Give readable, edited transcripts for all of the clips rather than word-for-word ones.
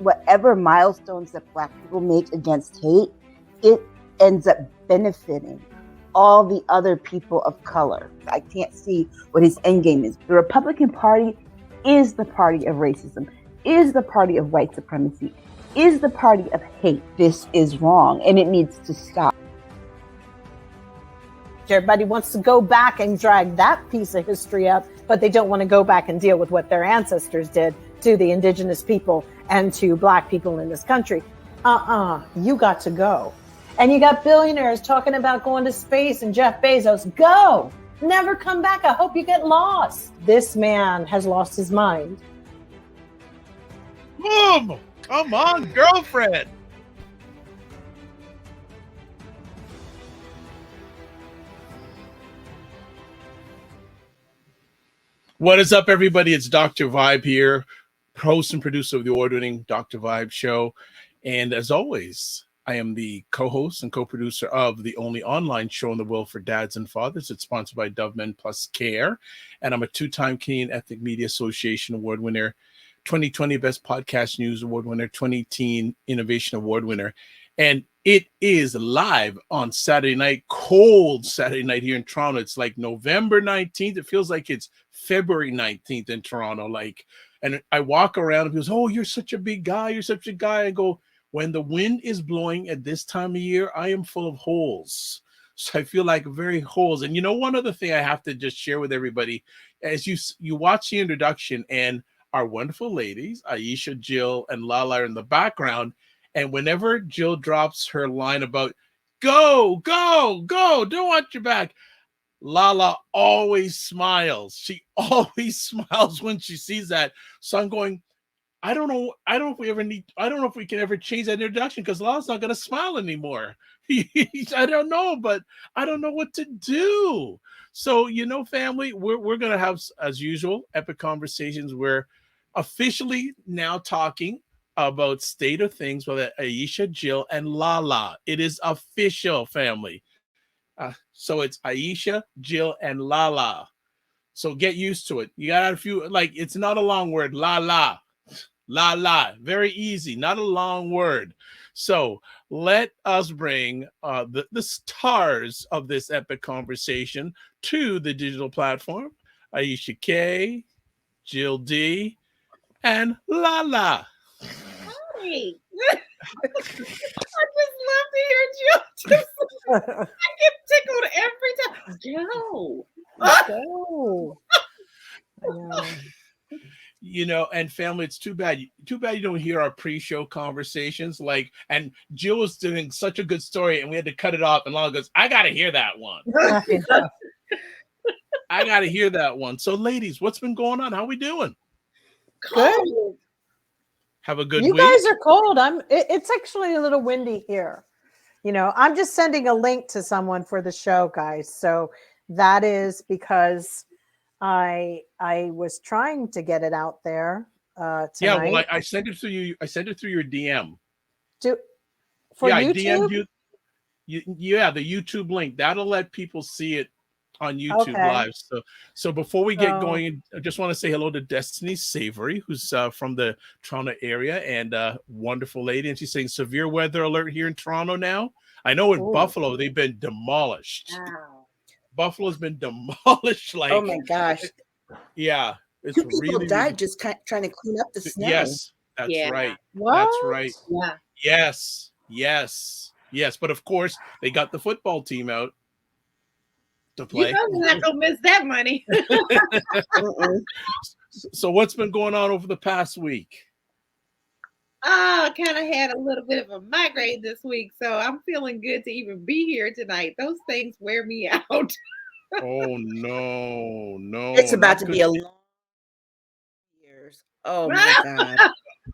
whatever milestones that Black people make against hate, it ends up benefiting all the other people of color. I can't see what his end game is. The Republican Party is the party of racism, is the party of white supremacy, is the party of hate. This is wrong, and it needs to stop. Everybody wants to go back and drag that piece of history up, but they don't want to go back and deal with what their ancestors did to the indigenous people and to Black people in this country. You got to go. And you got billionaires talking about going to space and Jeff Bezos. Go! Never come back. I hope you get lost. This man has lost his mind. Boom! Come on, girlfriend. What is up, everybody? It's Dr. Vibe here, host and producer of the award-winning Dr. Vibe show. And as always, I am the co-host and co-producer of the only online show in the world for dads and fathers. It's sponsored by Dove Men Plus Care. And I'm a two-time Canadian Ethnic Media Association award winner, 2020 Best Podcast News award winner, 2018 Innovation Award winner. And it is live on Saturday night, cold Saturday night here in Toronto. It's like November 19th. It feels like it's February 19th in Toronto. And I walk around and people say, oh, you're such a big guy. You're such a guy. I go, when the wind is blowing at this time of year, I am full of holes. So I feel like very holes. And you know, one other thing I have to just share with everybody, as you watch the introduction and our wonderful ladies, Aisha, Jill, and LaLa are in the background. And whenever Jill drops her line about go, go, go, don't watch your back, LaLa always smiles. She always smiles when she sees that. So I'm going, I don't know if we can ever change that introduction because LaLa's not going to smile anymore. I don't know, but I don't know what to do. So, you know, family, we're going to have, as usual, epic conversations. We're officially now talking about state of things with Aisha, Jill, and LaLa. It is official, family. So it's Aisha, Jill, and LaLa. So get used to it. You got a few, it's not a long word. LaLa. LaLa. Very easy. Not a long word. So let us bring the stars of this epic conversation to the digital platform. Aisha K, Jill D, and LaLa. Hi. I just love to hear Jill. I get tickled every time. Jill. Go. You know, and family, it's too bad you don't hear our pre-show conversations. And Jill was doing such a good story, and we had to cut it off. And LaLa goes, "I gotta hear that one. I gotta hear that one." So, ladies, what's been going on? How we doing? Good. Have a good week. You guys are cold. It's actually a little windy here. You know, I'm just sending a link to someone for the show, guys. So that is because I was trying to get it out there tonight. Yeah, well, I sent it to you. I sent it through your DM. YouTube? I DM'd you. Yeah, the YouTube link. That'll let people see it on YouTube Live. So before we get going, I just want to say hello to Destiny Savory, who's from the Toronto area, and wonderful lady. And she's saying severe weather alert here in Toronto now. I know in Buffalo they've been demolished. Wow. Buffalo's been demolished. Oh my gosh. Yeah. It's Two people really died just trying to clean up the snow. Yes, that's right. What? That's right. Yeah. Yes. But of course, they got the football team out to play. You know you're not gonna miss that money. So what's been going on over the past week? I kind of had a little bit of a migraine this week, so I'm feeling good to even be here tonight. Those things wear me out. Oh no. It's about to be a long years. Oh my God.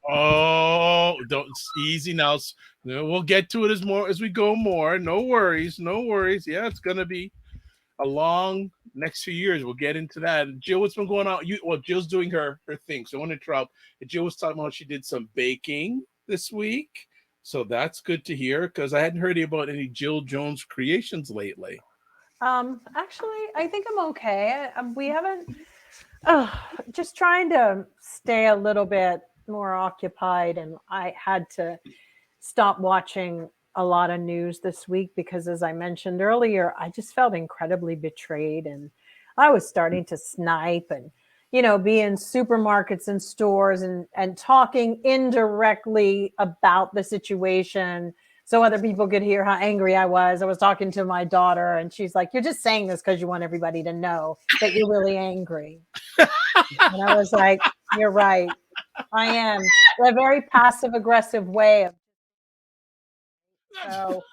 Oh, don't easy now. We'll get to it as we go more. No worries. Yeah, it's gonna be a long next few years. We'll get into that. Jill, what's been going on? Jill's doing her thing, so I want to interrupt. Jill was talking about she did some baking this week, so that's good to hear because I hadn't heard about any Jill Jones creations lately. Actually, I think I'm okay. We haven't. Just trying to stay a little bit more occupied, and I had to stop watching a lot of news this week because, as I mentioned earlier, I just felt incredibly betrayed, and I was starting to snipe and, be in supermarkets and stores and talking indirectly about the situation so other people could hear how angry I was. I was talking to my daughter, and she's like, "You're just saying this because you want everybody to know that you're really angry." And I was like, "You're right. I am." A very passive aggressive way of, so,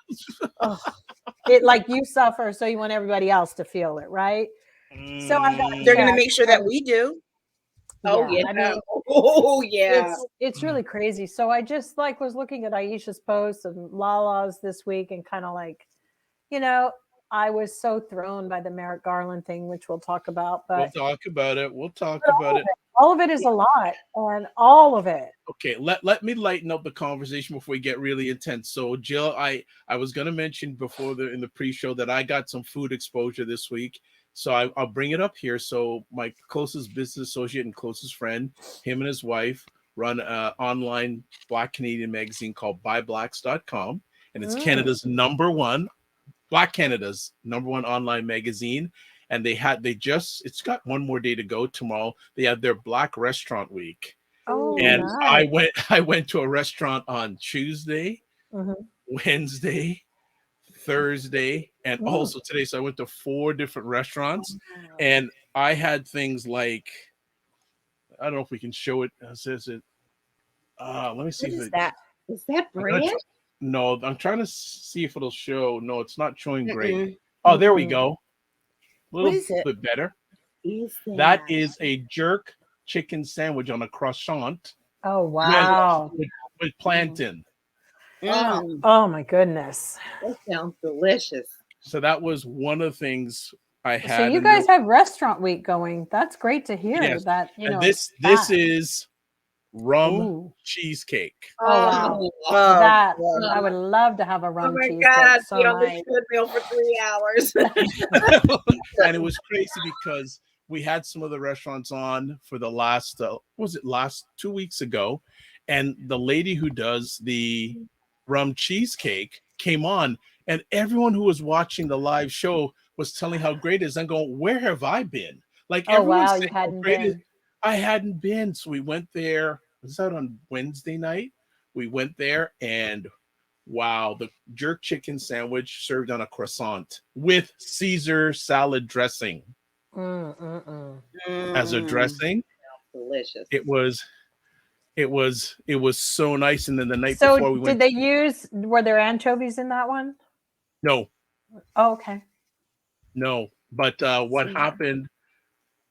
it, like, you suffer, so you want everybody else to feel it, right? So I got They're going to checked, make sure that and we do. Oh yeah, yeah. I mean, Oh yeah. it's really crazy. So I just was looking at Aisha's posts and LaLa's this week, and kind of you know, I was so thrown by the Merrick Garland thing, which we'll talk about. We'll But talk about it. We'll talk all about of it. it, all of it is a lot, and all of it. Okay, let me lighten up the conversation before we get really intense. So, Jill, I was going to mention before in the pre-show that I got some food exposure this week. So I'll bring it up here. So my closest business associate and closest friend, him and his wife, run an online Black Canadian magazine called BuyBlacks.com, and it's Canada's Black Canada's number one online magazine. And it's got one more day to go tomorrow. They have their Black Restaurant Week. Oh, And nice. I went to a restaurant on Tuesday, Wednesday, Thursday, and also today. So I went to 4 different restaurants, and I had things like, I don't know if we can show it. Says it. Let me see What if is it. that? Is that bread? No, I'm trying to see if it'll show. No, it's not showing great. Oh, there we go. A little What is it? bit better. Is That is a jerk chicken sandwich on a croissant. Oh, wow. With plantain. Oh my goodness. That sounds delicious. So that was one of the things I had. So you guys have restaurant week going. That's great to hear. Yes. That, and this is rum cheesecake. Oh wow. That I would love to have a rum cheesecake. God, so be on the treadmill for 3 hours. And it was crazy because we had some of the restaurants on for the last last 2 weeks ago, and the lady who does the rum cheesecake came on, and everyone who was watching the live show was telling how great it is. I'm going, where have I been? Like, everyone's saying how great it is. I hadn't been. So we went there. Was that on Wednesday night? We went there, and wow, the jerk chicken sandwich served on a croissant with Caesar salad dressing as a dressing. Delicious. It was so nice. And then the night before we went. Were there anchovies in that one? No. Oh, okay. No, but what happened?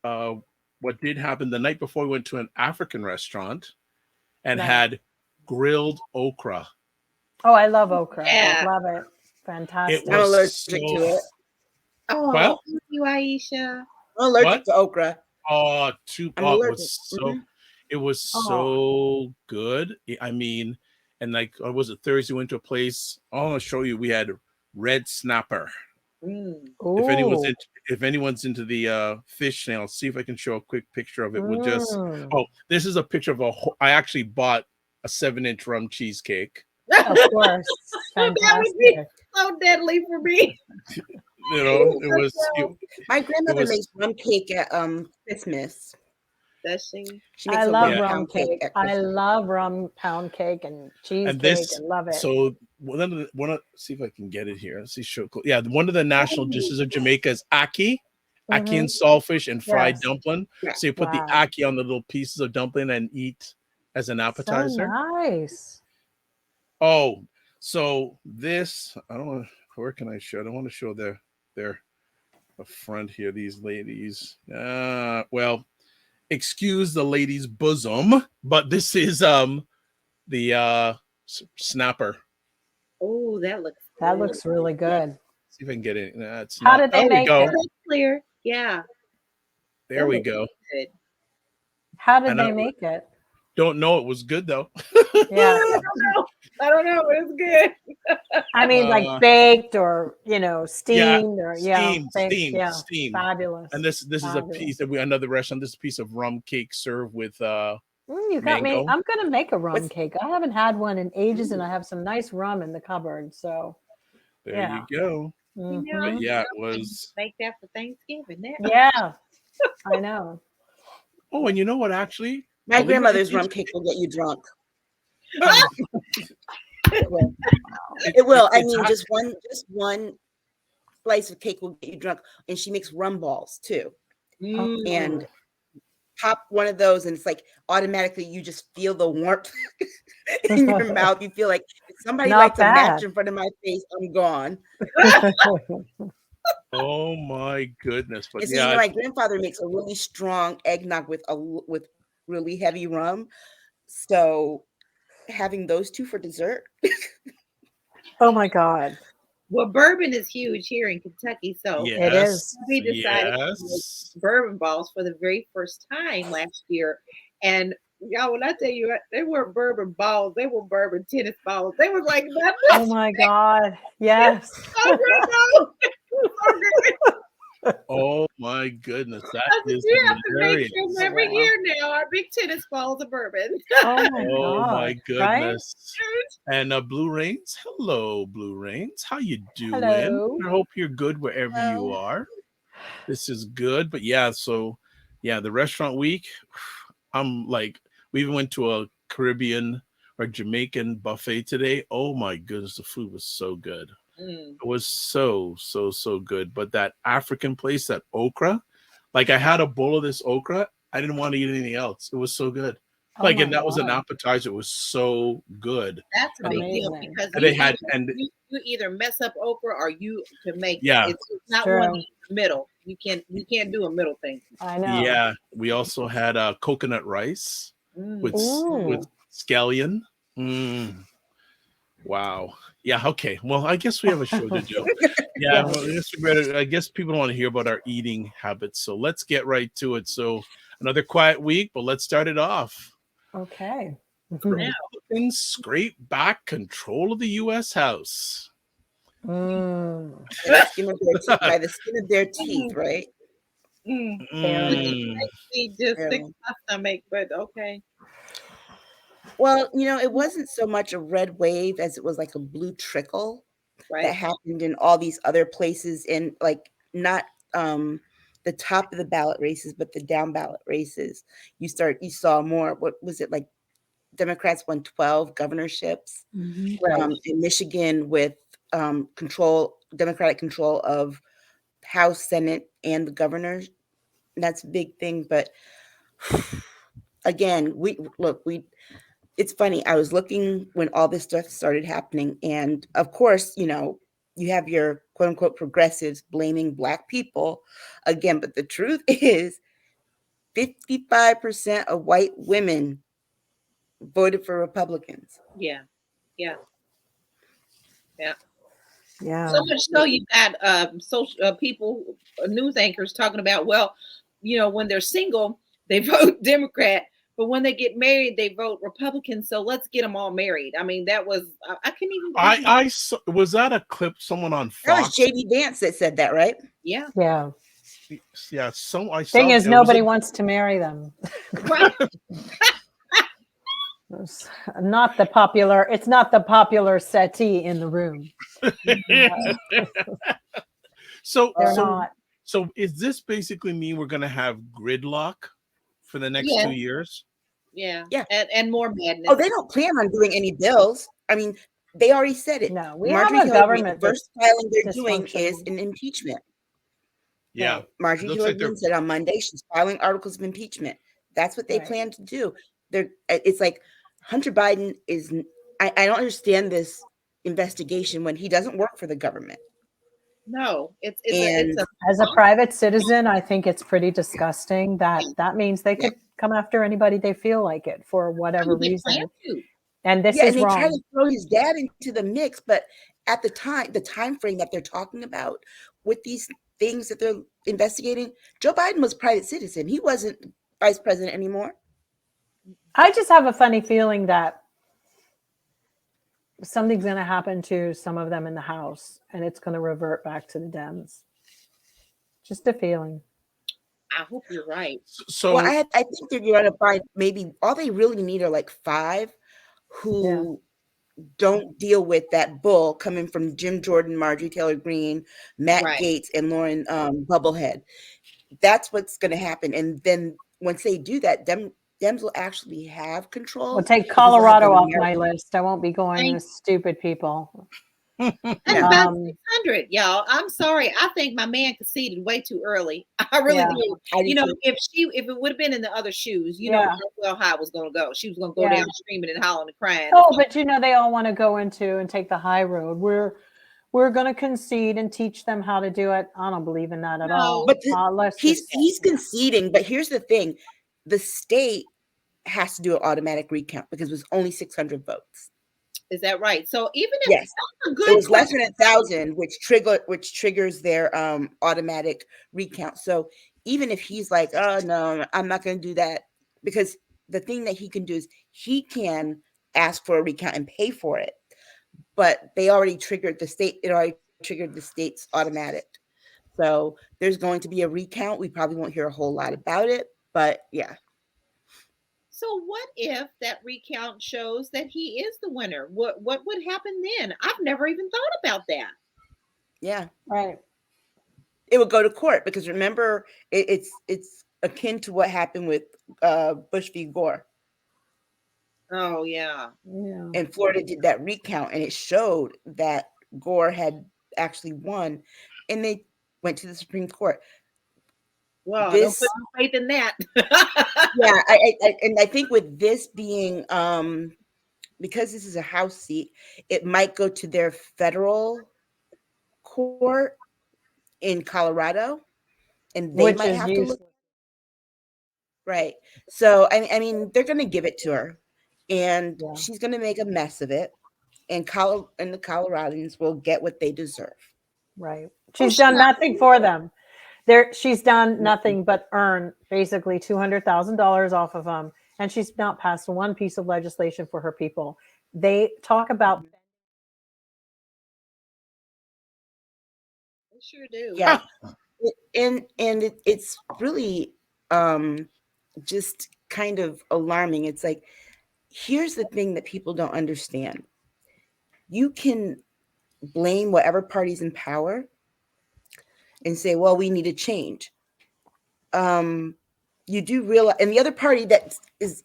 What did happen the night before we went to an African restaurant and had grilled okra. Oh, I love okra. Yeah. I love it. Fantastic. I'm allergic to it. Oh, what? Thank you, Aisha. I'm allergic to okra. Oh, it was Mm-hmm. so good. I mean, and like, was it Thursday? We went to a place. I want to show you. We had red snapper. If anyone's into the fish now, see if I can show a quick picture of it. We'll just this is a picture of I actually bought a 7-inch rum cheesecake. Of course. That would be so deadly for me. You know, it was my grandmother makes rum cake at Christmas. Does she? I love rum cake. I love rum pound cake and cheesecake. I love it. So see if I can get it here. Let's see, yeah, one of the national dishes of Jamaica is ackee and saltfish and fried dumpling. So you put the ackee on the little pieces of dumpling and eat as an appetizer. So nice. Oh, so this, I don't know, where can I show? I don't want to show their front here. These ladies. Well, excuse the lady's bosom, but this is the snapper. Oh, that looks really good. See if I can get it. How did they make it? Clear. Yeah. There we go. Good. How did they make it? Don't know. It was good though. Yeah. I don't know, but it's good. I mean, like baked or steamed steamed. Fabulous. And this is a piece that another restaurant. This is a piece of rum cake served with You got me. Mango. I'm gonna make a rum What's- cake. I haven't had one in ages, and I have some nice rum in the cupboard. So There yeah. you go. You know, But Mhm. yeah, it I can was. make that for Thanksgiving. Now. Yeah, I know. Oh, and you know what? Actually, My believe it, grandmother's rum cake will get you drunk. It will. It will. I it's mean, hot. just one slice of cake will get you drunk, and she makes rum balls too. Mm. And pop one of those, and it's like automatically you just feel the warmth in your mouth. You feel like if somebody Not lights a match bad. in front of my face, I'm gone. Oh my goodness! But And so yeah, my grandfather makes a really strong eggnog with really heavy rum. So having those two for dessert. Oh my God, Well, bourbon is huge here in Kentucky, so it yes, is. we decided to make yes. bourbon balls for the very first time last year. And y'all, when I tell you, they weren't bourbon balls; they were bourbon tennis balls. They was like nothing. Oh my God, yes. So good, though. So good. Oh my goodness, that I said, is you have to make hilarious. them every Wow. year now. Our big tennis balls of bourbon. Oh my Oh my God, right? goodness. And Blue Rains, hello, Blue Rains. How you doing? Hello. I hope you're good wherever you Well, are. This is good. But yeah, so yeah, the restaurant week, I'm like, we even went to a Caribbean or Jamaican buffet today. Oh my goodness, the food was so good. Mm. It was so good. But that African place, that okra, like I had a bowl of this okra. I didn't want to eat anything else. It was so good. Oh Like, my and that was an God, appetizer. It was so good. That's a And, big deal amazing. because and they had, and you either mess up okra or you can make yeah, it's It's not one true. in the middle. You can't do a middle thing. I know. yeah. We also had coconut rice Mm. with Ooh. scallion. Mm, wow. Yeah. Okay. Well, I guess we have a show to do. Yeah. Yes. Well, I guess we better. I guess people don't want to hear about our eating habits, so let's get right to it. So another quiet week, but let's start it off. Okay. Republicans scrape back control of the U.S. House. Mm, by the skin of their teeth, right? Mm. barely. Mm. Makes me just sick Barely. to my stomach, but okay. Well, it wasn't so much a red wave as it was like a blue trickle that Right. happened in all these other places, and like not the top of the ballot races, but the down ballot races. You saw more. What was it like? Democrats won 12 governorships Right. in Michigan with Democratic control of House, Senate, and the governors. That's a big thing. But again, it's funny. I was looking when all this stuff started happening. And of course, you have your quote unquote progressives blaming Black people again. But the truth is 55% of white women voted for Republicans. Yeah. Yeah. Yeah. Yeah. So much so you got social people, news anchors talking about, well, when they're single, they vote Democrat, but when they get married, they vote Republican. So let's get them all married. I mean, that was I couldn't even. I saw, was that a clip someone on That was Fox? JD Vance that said that, right? Yeah. Yeah. Yeah, so I Thing saw is, it was nobody a, wants to marry them. Right. It's not the popular. It's not the popular settee in the room. so They're so not. so is this basically mean we're gonna have gridlock for the next Yeah. 2 years? Yeah. Yeah. And more madness. Oh, they don't plan on doing any bills. I mean, they already said it. No, we Marjorie have a Taylor Greene, government the first filing they're doing is dysfunctional. an impeachment. Yeah. Right. Marjorie Looks Taylor like they're Greene said on Monday she's filing articles of impeachment. That's what they Right. plan to do. It's like Hunter Biden is. I don't understand this investigation when he doesn't work for the government. No, it's And a As a private citizen, I think it's pretty disgusting that means they yeah, could come after anybody they feel like it for whatever they plan reason. to. And this yeah, is and they try wrong. to throw his dad into the mix, but at the time frame that they're talking about with these things that they're investigating, Joe Biden was a private citizen. He wasn't vice president anymore. I just have a funny feeling that something's going to happen to some of them in the House and it's going to revert back to the Dems. Just a feeling. I hope you're right. So Well, I think that you're going to find maybe all they really need are like 5 who don't deal with that bull coming from Jim Jordan, Marjorie Taylor Greene, Matt Right. Gaetz, and Lauren Bubblehead. That's what's going to happen. And then once they do that, Dems will actually have control. We'll take because they'll have Colorado the off my American- list. I won't be going Thank- with stupid people. That's Yeah. about 600, y'all. I'm sorry. I think my man conceded way too early. I really Yeah. do. I do You know, too. if it would have been in the other shoes, you Yeah. know well how it was going to go. She was going to go Yeah. down screaming and hollering and crying. Oh, but you know, they all want to go into and take the high road. We're going to concede and teach them how to do it. I don't believe in that at No. all. But Let's he's just, conceding. But here's the thing: the state has to do an automatic recount because it was only 600 votes. Is that right? So even if Yes, that's a good it was less question. than 1,000, which triggers their automatic recount. So even if he's like, oh no, I'm not going to do that, because the thing that he can do is he can ask for a recount and pay for it. But they already triggered the state. It already triggered the state's automatic. So there's going to be a recount. We probably won't hear a whole lot about it, but yeah. So what if that recount shows that he is the winner? What would happen then? I've never even thought about that. Yeah. right. It would go to court because remember, it's akin to what happened with Bush v. Gore. Oh yeah. Yeah. And Florida did that recount, and it showed that Gore had actually won, and they went to the Supreme Court. Well, This- don't put no faith in that. Yeah, I think with this being because this is a House seat, it might go to their federal court in Colorado, and they Which might is have to useless. look. Right. So I mean, they're going to give it to her, and Yeah. she's going to make a mess of it, and the Coloradans will get what they deserve. Right. She's done nothing for them. She's done nothing but earn basically $200,000 off of them, and she's not passed one piece of legislation for her people. They talk about. They sure do. Yeah. It's really just kind of alarming. It's like, here's the thing that people don't understand. You can blame whatever party's in power and say, well, we need a change. You do realize, and the other party that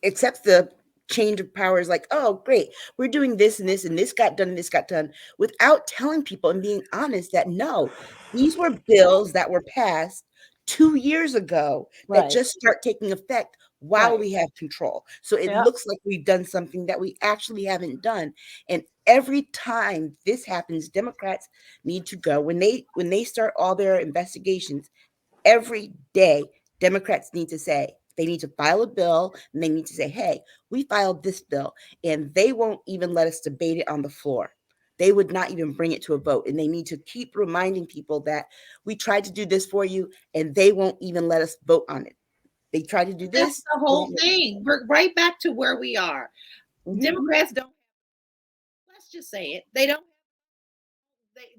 accepts the change of power is like, oh, great, we're doing this and this, and this got done, and this got done, without telling people and being honest that no, these were bills that were passed 2 years ago that Right. just start taking effect while Right. we have control. So it Yeah. looks like we've done something that we actually haven't done. And every time this happens, Democrats need to go when they start all their investigations. Every day, Democrats need to say, they need to file a bill, and they need to say, hey, we filed this bill, and they won't even let us debate it on the floor. They would not even bring it to a vote. And they need to keep reminding people that we tried to do this for you, and they won't even let us vote on it. They tried to do this. That's the whole thing. We're right back to where we are. Mhm. Democrats don't. Let's just say it. They don't.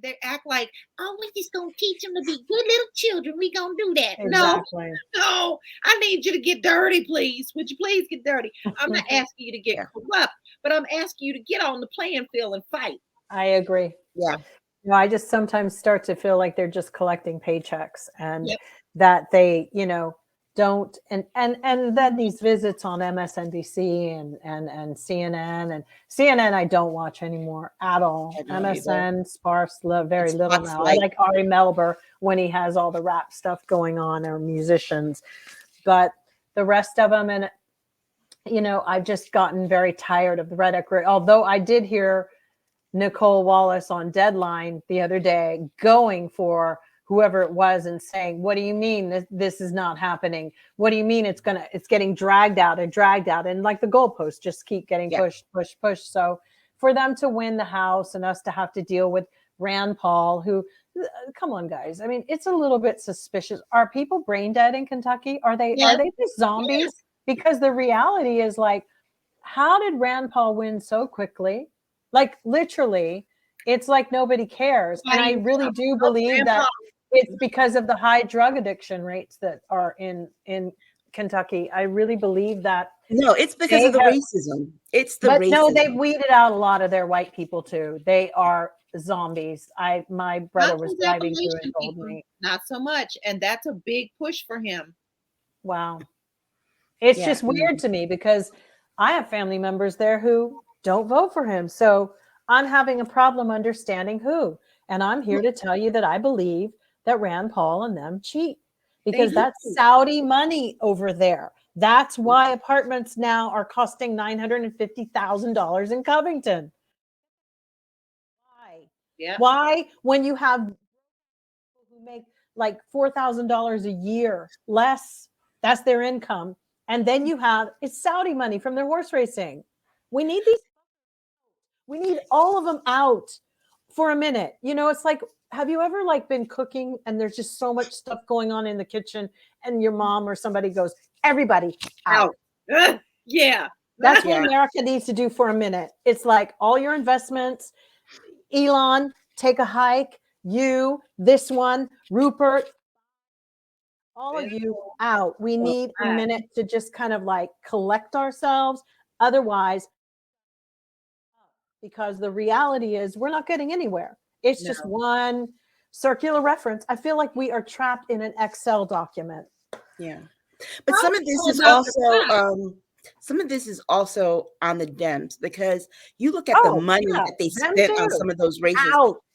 They act like, oh, we just gonna teach them to be good little children. We gonna do that. Exactly. No. I need you to get dirty, please. Would you please get dirty? I'm not asking you to get corrupt, but I'm asking you to get on the playing field and fight. I agree. Yeah. You know, I just sometimes start to feel like they're just collecting paychecks, and that they, don't, and then these visits on MSNBC and CNN I don't watch anymore at all. MSN sparse, very little now. I like Ari Melber when he has all the rap stuff going on, or musicians, but the rest of them, and I've just gotten very tired of the rhetoric. Although I did hear Nicole Wallace on Deadline the other day going for whoever it was and saying, what do you mean this is not happening? What do you mean it's getting dragged out? And like the goalposts just keep getting pushed. So for them to win the House and us to have to deal with Rand Paul, who, come on, guys. I mean, it's a little bit suspicious. Are people brain dead in Kentucky? Are they just zombies? Yes. Because the reality is, like, how did Rand Paul win so quickly? Like, literally, it's like nobody cares. And I really do believe that it's because of the high drug addiction rates that are in Kentucky. I really believe that. No, it's because of the racism. It's the but racism. no, they've weeded out a lot of their white people too. They are zombies. My brother was driving through and told me. Not so much, and that's a big push for him. Wow. It's just weird to me because I have family members there who don't vote for him. So I'm having a problem understanding who. And I'm here to tell you that I believe that Rand Paul and them cheat because that's Saudi money over there. That's why apartments now are costing $950,000 in Covington. Why? Yeah. Why, when you have people who make like $4,000 a year less, that's their income, and then you have it's Saudi money from their horse racing. We need these. We need all of them out for a minute. You know, it's like, have you ever like been cooking and there's just so much stuff going on in the kitchen, and your mom or somebody goes, "Everybody out." Yeah. That's what America needs to do for a minute. It's like all your investments, Elon, take a hike, you, this one, Rupert, all of you out. We need a minute to just kind of like collect ourselves. Otherwise, because the reality is we're not getting anywhere. It's just one circular reference. I feel like we are trapped in an Excel document. Yeah. But some of this is also on the Dems, because you look at the money that they spent on some of those races.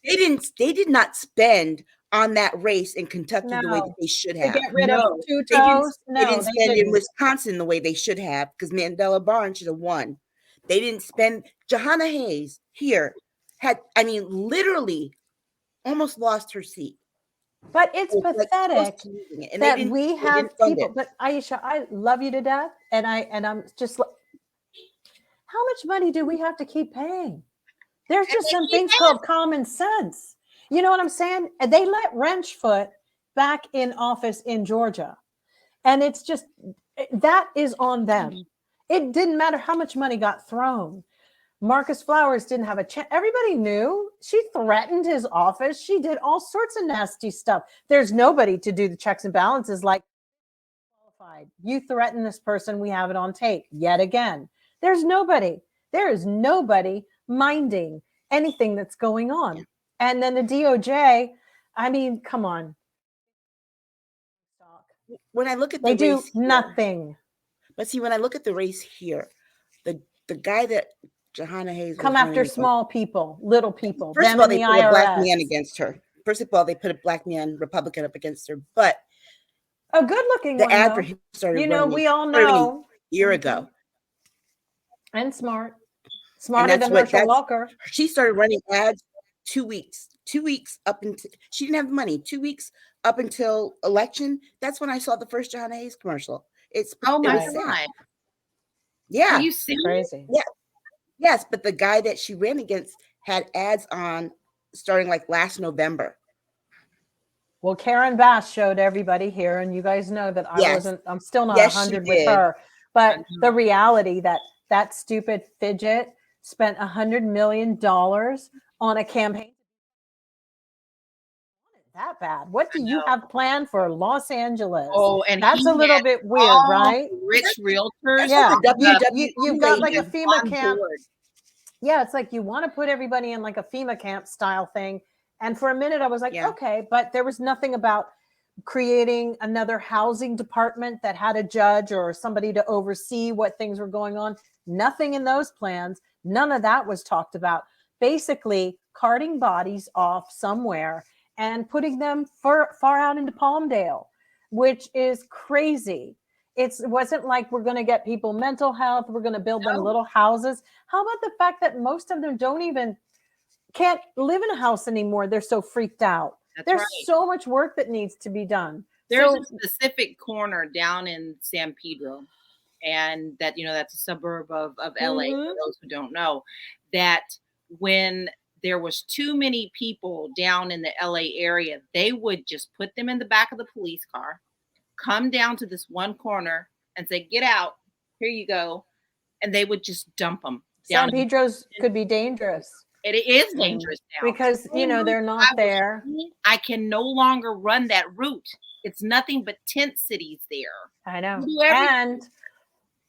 They did not spend on that race in Kentucky the way that they should have. To get rid of two They toes? didn't spend in Wisconsin the way they should have, because Mandela Barnes should have won. They didn't spend. Johanna Hayes here literally almost lost her seat. But it's pathetic that we have people. But Aisha, I love you to death, and I'm just like, how much money do we have to keep paying? There's just some things called common sense. You know what I'm saying? And they let Wrenchfoot back in office in Georgia, and it's just that is on them. It didn't matter how much money got thrown. Marcus Flowers didn't have a chance. Everybody knew she threatened his office. She did all sorts of nasty stuff. There's nobody to do the checks and balances like qualified. You threaten this person, we have it on tape yet again. There's nobody. There is nobody minding anything that's going on. And then the DOJ, I mean, come on. When I look at they do nothing. But see, when I look at the race here, the guy that Johanna Hayes come after small people, little people. First of all, they put a black man against her. First of all, they put a black man Republican up against her. But a good-looking one. The ad for him started. You know, we all know a year ago. And smarter than Herschel Walker. She started running ads 2 weeks. 2 weeks up until she didn't have the money. 2 weeks up until election. That's when I saw the first Johanna Hayes commercial. It my God. Yeah. Are you serious? Crazy. Yeah. Yes, but the guy that she ran against had ads on starting like last November. Well, Karen Bass showed everybody here, and you guys know that I'm still not 100 with her. But the reality that stupid fidget spent $100 million on a campaign. That bad. What do you have planned for Los Angeles? Oh, and that's a little bit weird, right? Rich realtors. Yeah, you've got like a FEMA camp. Yeah, it's like you want to put everybody in like a FEMA camp style thing. And for a minute, I was like, okay, but there was nothing about creating another housing department that had a judge or somebody to oversee what things were going on. Nothing in those plans. None of that was talked about. Basically, carting bodies off somewhere and putting them far out into Palmdale, which is crazy. It wasn't like we're going to get people mental health. We're going to build them little houses. How about the fact that most of them can't live in a house anymore? They're so freaked out. There's so much work that needs to be done. There's a specific corner down in San Pedro, and that's a suburb of LA, for those who don't know, that when there was too many people down in the LA area, they would just put them in the back of the police car, come down to this one corner and say, "Get out, here you go." And they would just dump them. San Pedro's could be dangerous. It is dangerous now because they're not there. I can no longer run that route. It's nothing but tent cities there. I know,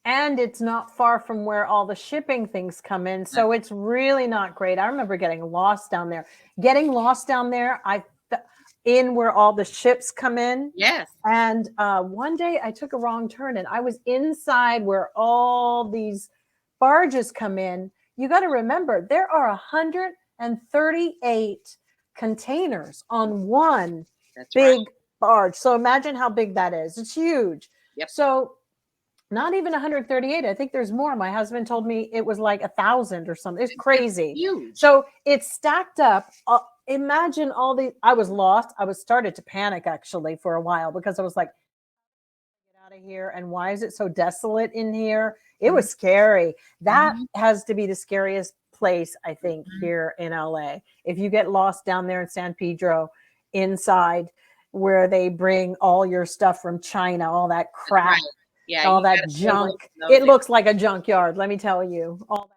and it's not far from where all the shipping things come in, so it's really not great. I remember getting lost down there. In where all the ships come in. Yes. And one day I took a wrong turn and I was inside where all these barges come in. You got to remember, there are 138 containers on one big barge. So imagine how big that is. It's huge. Yep. So not even 138. I think there's more. My husband told me it was like 1,000 or something. It's crazy. It's huge. So it's stacked up. Imagine I was lost. I was started to panic actually for a while because I was like, get out of here. And why is it so desolate in here? It was scary. That has to be the scariest place, I think, here in LA. If you get lost down there in San Pedro, inside where they bring all your stuff from China, all that crap. Right. Yeah, all that junk. It looks like a junkyard, let me tell you. All that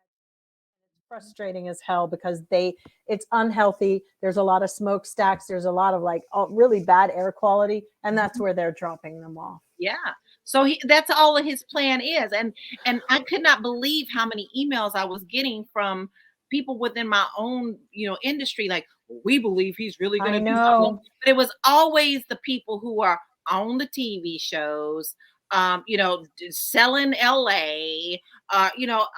frustrating as hell because it's unhealthy. There's a lot of smokestacks. There's a lot of really bad air quality, and that's where they're dropping them off. Yeah. So that's all of his plan is, and I could not believe how many emails I was getting from people within my own industry. Like, we believe he's really going to do something. But it was always the people who are on the TV shows. Selling LA,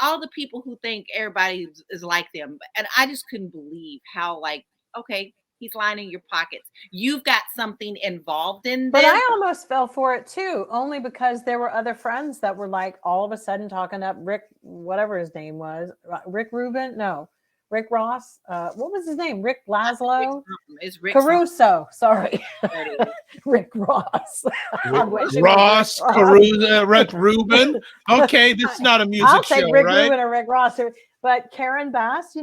all the people who think everybody is like them. And I just couldn't believe how okay, he's lining your pockets. You've got something involved in this. But I almost fell for it too, only because there were other friends that were all of a sudden talking up Rick, whatever his name was, Rick Ross. What was his name? Rick Laszlo? It's Rick Caruso. Sorry. Rick Ross. Ross, Caruso, Rick Rubin. Okay, this is not a music I'll show, take Rick right? Rubin or Rick Ross. But Karen Bass,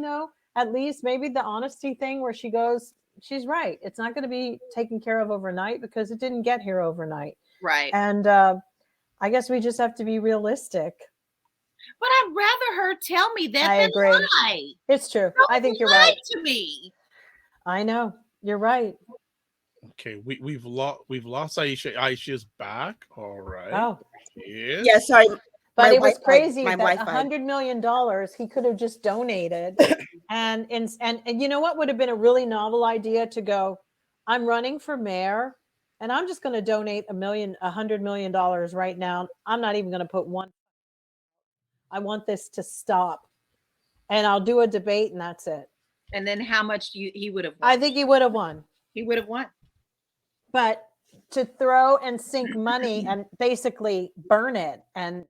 at least maybe the honesty thing where she goes, she's right. It's not going to be taken care of overnight because it didn't get here overnight. Right. And I guess we just have to be realistic. But I'd rather her tell me that I than agree. lie. It's true. Don't I think you're lie right. to me. I know. You're right. Okay, we've lost Aisha. Aisha's back. All right. Oh. Yes. Yeah, sorry. But it was crazy my that Wi-Fi. $100 million he could have just donated. and you know what would have been a really novel idea to go, I'm running for mayor and I'm just going to donate $100 million right now. I'm not even going to put one. I want this to stop. And I'll do a debate and that's it. And then how much he would have won? I think he would have won. He would have won. But to throw and sink money and basically burn it and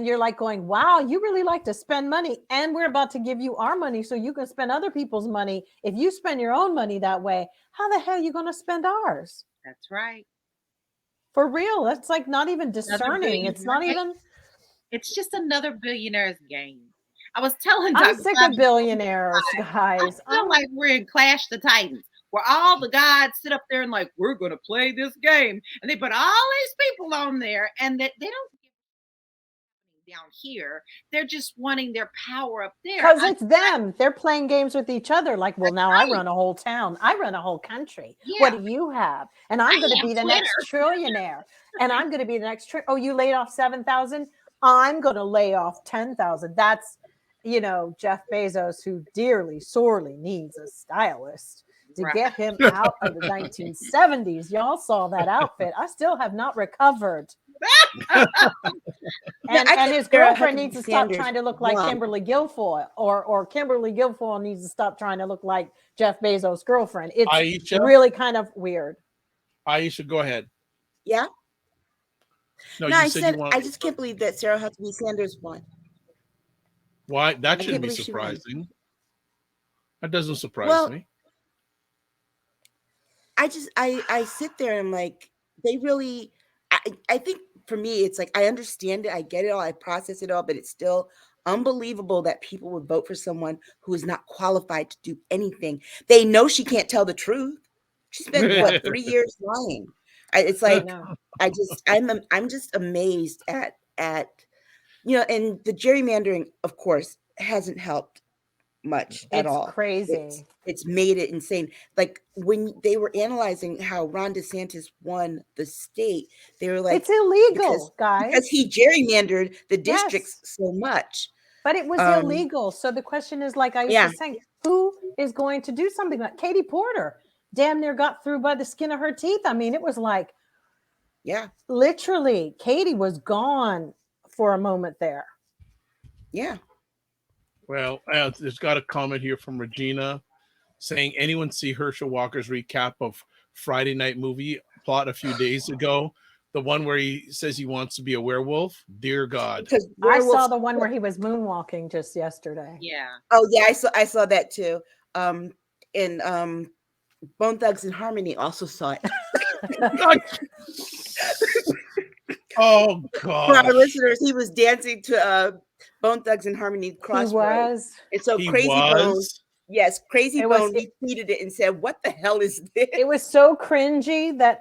you're going, wow, you really like to spend money and we're about to give you our money so you can spend other people's money. If you spend your own money that way, how the hell are you going to spend ours? That's right. For real. That's not even discerning. It's not even. It's just another billionaire's game. I was telling I'm sick of billionaires, guys. I feel like we're in Clash the Titans, where all the gods sit up there and we're going to play this game. And they put all these people on there and they don't down here. They're just wanting their power up there. Because it's them. They're playing games with each other. Now I run a whole town. I run a whole country. Yeah. What do you have? And I'm going to be the next trillionaire. And I'm going to be the next Oh, you laid off 7,000? I'm going to lay off 10,000. That's, Jeff Bezos, who dearly, sorely needs a stylist to get him out of the 1970s. Y'all saw that outfit. I still have not recovered. and his girlfriend needs to stop trying to look like Kimberly Guilfoyle, or Kimberly Guilfoyle needs to stop trying to look like Jeff Bezos' girlfriend. It's Aisha, really kind of weird. Aisha, go ahead. Yeah. No, I said I just can't believe that Sarah Huckabee Sanders won. Why? That shouldn't be surprising. That doesn't surprise me. I sit there and I'm like, they really. I think for me, it's I understand it, I get it all, I process it all, but it's still unbelievable that people would vote for someone who is not qualified to do anything. They know she can't tell the truth. She spent 3 years lying. It's I'm just amazed at and the gerrymandering, of course, hasn't helped much at It's all. crazy. It's made it insane. Like when they were analyzing how Ron DeSantis won the state, they were like, It's illegal, guys. because he gerrymandered the districts Yes. so much. But it was illegal. So the question is, like I was saying, who is going to do something like Katie Porter? Damn near got through by the skin of her teeth. I mean, it was like, literally, Katie was gone for a moment there. Yeah. Well, there's got a comment here from Regina saying, anyone see Herschel Walker's recap of Friday night movie plot a few days ago? The one where he says he wants to be a werewolf? Dear God. I saw the one where he was moonwalking just yesterday. Yeah. Oh yeah, I saw that too. And Bone Thugs and Harmony also saw it. Oh God! For our listeners, he was dancing to Bone Thugs and Harmony Crossroads. He was. And so Crazy Bone, yes, Crazy Bone retweeted it and said, "What the hell is this?" It was so cringy that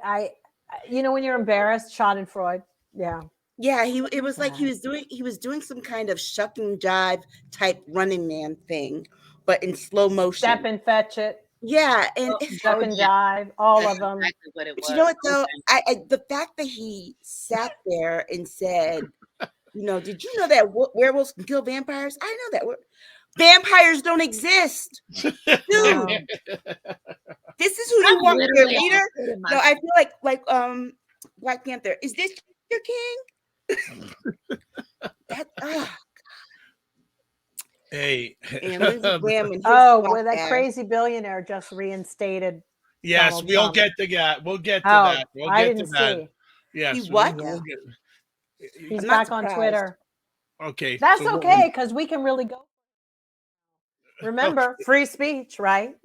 when you're embarrassed, Schadenfreude. Yeah. Yeah, it was like he was doing some kind of shuck and jive type Running Man thing, but in slow motion. Step and fetch it. Yeah, and shuck and jive, all of them. Exactly what it was. But you know what though? The fact that he sat there and said, did you know that werewolves can kill vampires? I know that vampires don't exist. Dude, this is who you want for your leader? No, I feel like Black Panther. Is this your king? Hey. Where that crazy billionaire just reinstated. Yes, Donald we'll Trump. get to that. We'll get to that. We'll I get didn't to that. see. Yes. He what? He's back on Twitter. Okay. That's okay, because we can really go. Remember, free speech, right?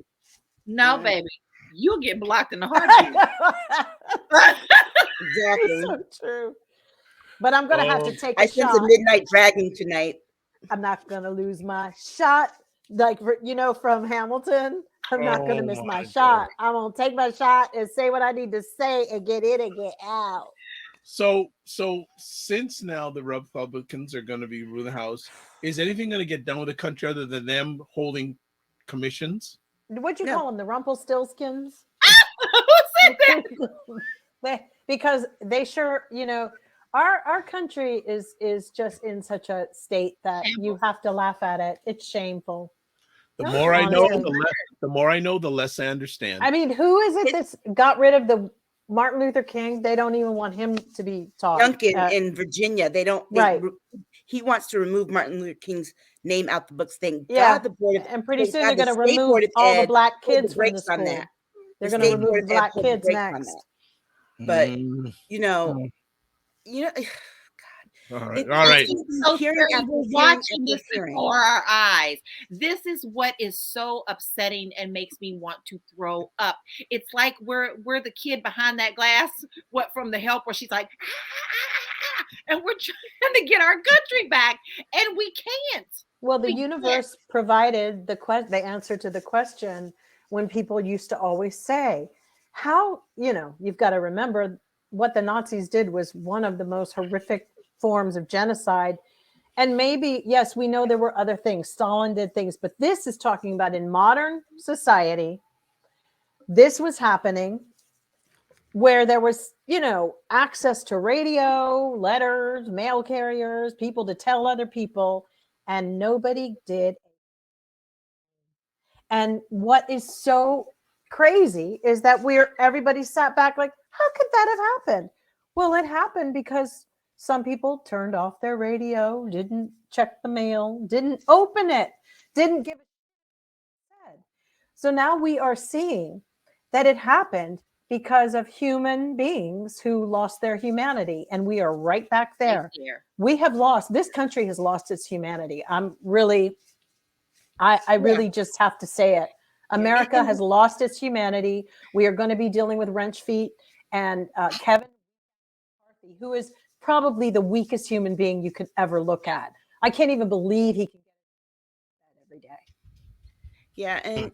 No, baby. You'll get blocked in the heartbeat. Exactly. So true. But I'm going to have to take a shot. I sense a midnight dragon tonight. I'm not going to lose my shot. Like, from Hamilton, I'm not going to miss my shot. I'm going to take my shot and say what I need to say and get in and get out. So since now the Republicans are going to be ruling the House, is anything going to get done with the country other than them holding commissions? What'd you call them? The Rumpelstiltskins? Because they sure, our country is just in such a state that you have to laugh at it. It's shameful. The more I know, the less I understand. I mean, who is it that's got rid of the Martin Luther King? They don't even want him to be taught. Duncan in Virginia, they don't. He wants to remove Martin Luther King's name out the books. Thank God the board. And pretty soon they're going to remove all the black kids from the school. They're going to remove the black kids next. But God. All right. So we're watching this before our eyes. This is what is so upsetting and makes me want to throw up. It's like we're the kid behind that glass, from The Help, where she's like, and we're trying to get our country back, and we can't. Well, the universe provided the answer to the question when people used to always say, how, you've got to remember what the Nazis did was one of the most horrific forms of genocide. And maybe, yes, we know there were other things. Stalin did things, but this is talking about in modern society. This was happening where there was, access to radio, letters, mail carriers, people to tell other people, and nobody did. And what is so crazy is that everybody sat back like, how could that have happened? Well, it happened because some people turned off their radio, didn't check the mail, didn't open it, didn't give it. So now we are seeing that it happened because of human beings who lost their humanity. And we are right back there. This country has lost its humanity. I really just have to say it. America has lost its humanity. We are going to be dealing with wrench feet and Kevin McCarthy, who is probably the weakest human being you could ever look at. I can't even believe he can get that every day. Yeah, and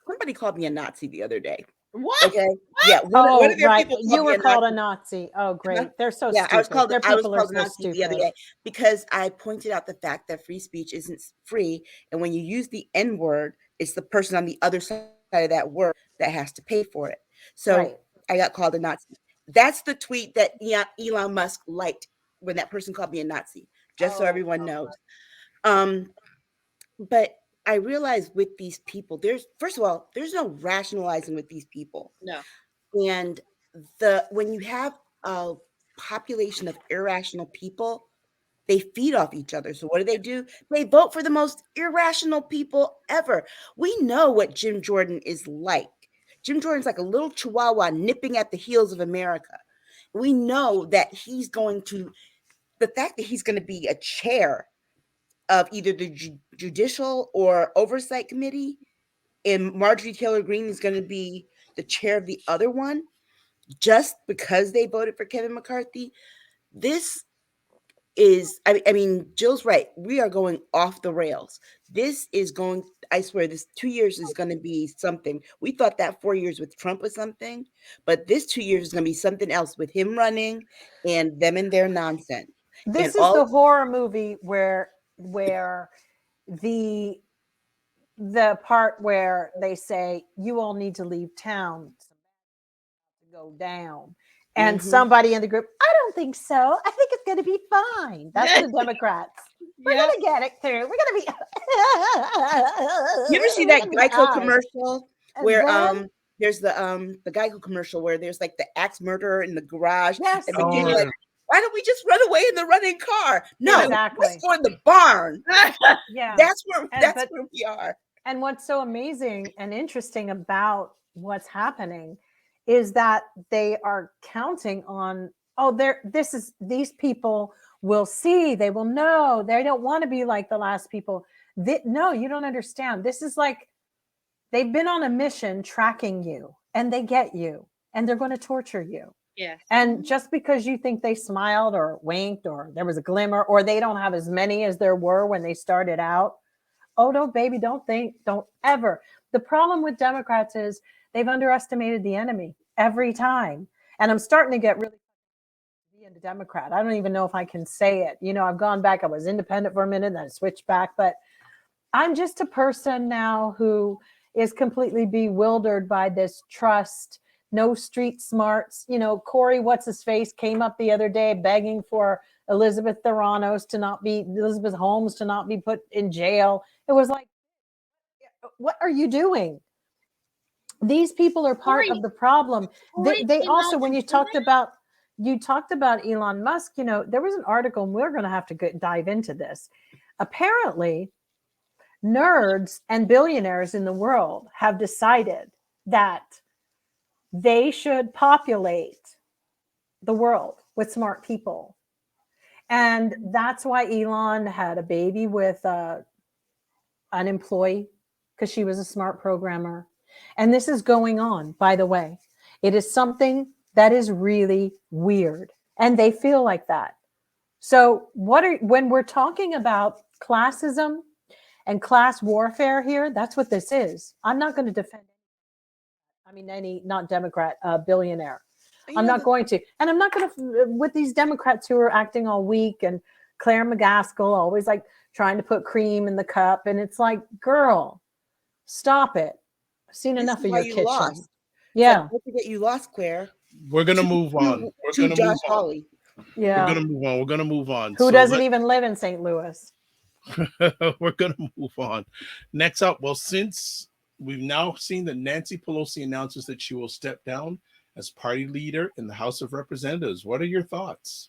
somebody called me a Nazi the other day. What? Okay. Yeah. Oh, One of their right. people You called me were a called a Nazi. Nazi. Oh, great. They're so Yeah, stupid. Their I was people are called so Nazi the other stupid. day because I pointed out the fact that free speech isn't free, and when you use the N word, it's the person on the other side of that word that has to pay for it. So Right. I got called a Nazi. That's the tweet that Elon Musk liked when that person called me a Nazi, just so Oh, everyone knows. But I realized with these people, first of all, there's no rationalizing with these people. No. And when you have a population of irrational people, they feed off each other. So what do? They vote for the most irrational people ever. We know what Jim Jordan is like. Jim Jordan's like a little chihuahua nipping at the heels of America. We know that the fact that he's going to be a chair of either the judicial or oversight committee, and Marjorie Taylor Greene is going to be the chair of the other one, just because they voted for Kevin McCarthy. This is, I mean, Jill's right. We are going off the rails. I swear, this 2 years is going to be something. We thought that 4 years with Trump was something, but this 2 years is going to be something else with him running and them and their nonsense. this And is the horror movie where the part where they say you all need to leave town to go down, and somebody in the group, I don't think so. I think it's going to be fine. That's the Democrats. We're going to get it through. We're going to be. You ever see that Geico commercial where then, there's the Geico commercial where there's like the axe murderer in the garage, yes, and the kid like, why don't we just run away in the running car? No, exactly. let's go in the barn. Yeah, that's where we are. And what's so amazing and interesting about what's happening is that they are counting on, these people will see, they will know, they don't want to be like the last people. No, you don't understand. This is like they've been on a mission tracking you, and they get you, and they're going to torture you. Yes. And just because you think they smiled or winked or there was a glimmer, or they don't have as many as there were when they started out, oh no, baby, don't ever. The problem with Democrats is they've underestimated the enemy every time. And I'm starting to get really into Democrat. I don't even know if I can say it. You know, I've gone back. I was independent for a minute, then I switched back. But I'm just a person now who is completely bewildered by this trust, no street smarts. You know, Corey, what's his face, came up the other day begging for Elizabeth Holmes to not be put in jail. It was like, what are you doing? These people are part of the problem. They also, when you talked about Elon Musk, you know, there was an article, and we're going to have to dive into this. Apparently, nerds and billionaires in the world have decided that they should populate the world with smart people. And that's why Elon had a baby with an employee, because she was a smart programmer. And this is going on, by the way. It is something that is really weird. And they feel like that. So when we're talking about classism and class warfare here, that's what this is. I'm not going to defend any not Democrat billionaire. I'm not going to. And I'm not going to, with these Democrats who are acting all weak, and Claire McCaskill always like trying to put cream in the cup. And it's like, girl, stop it. I've seen enough of your kitchen. Lost. Yeah. Don't forget you lost, Claire. We're going to move on. We're going to Josh Hawley. Yeah. We're going to move on. Who doesn't even live in St. Louis? We're going to move on. Next up, well, since we've now seen that Nancy Pelosi announces that she will step down as party leader in the House of Representatives, what are your thoughts?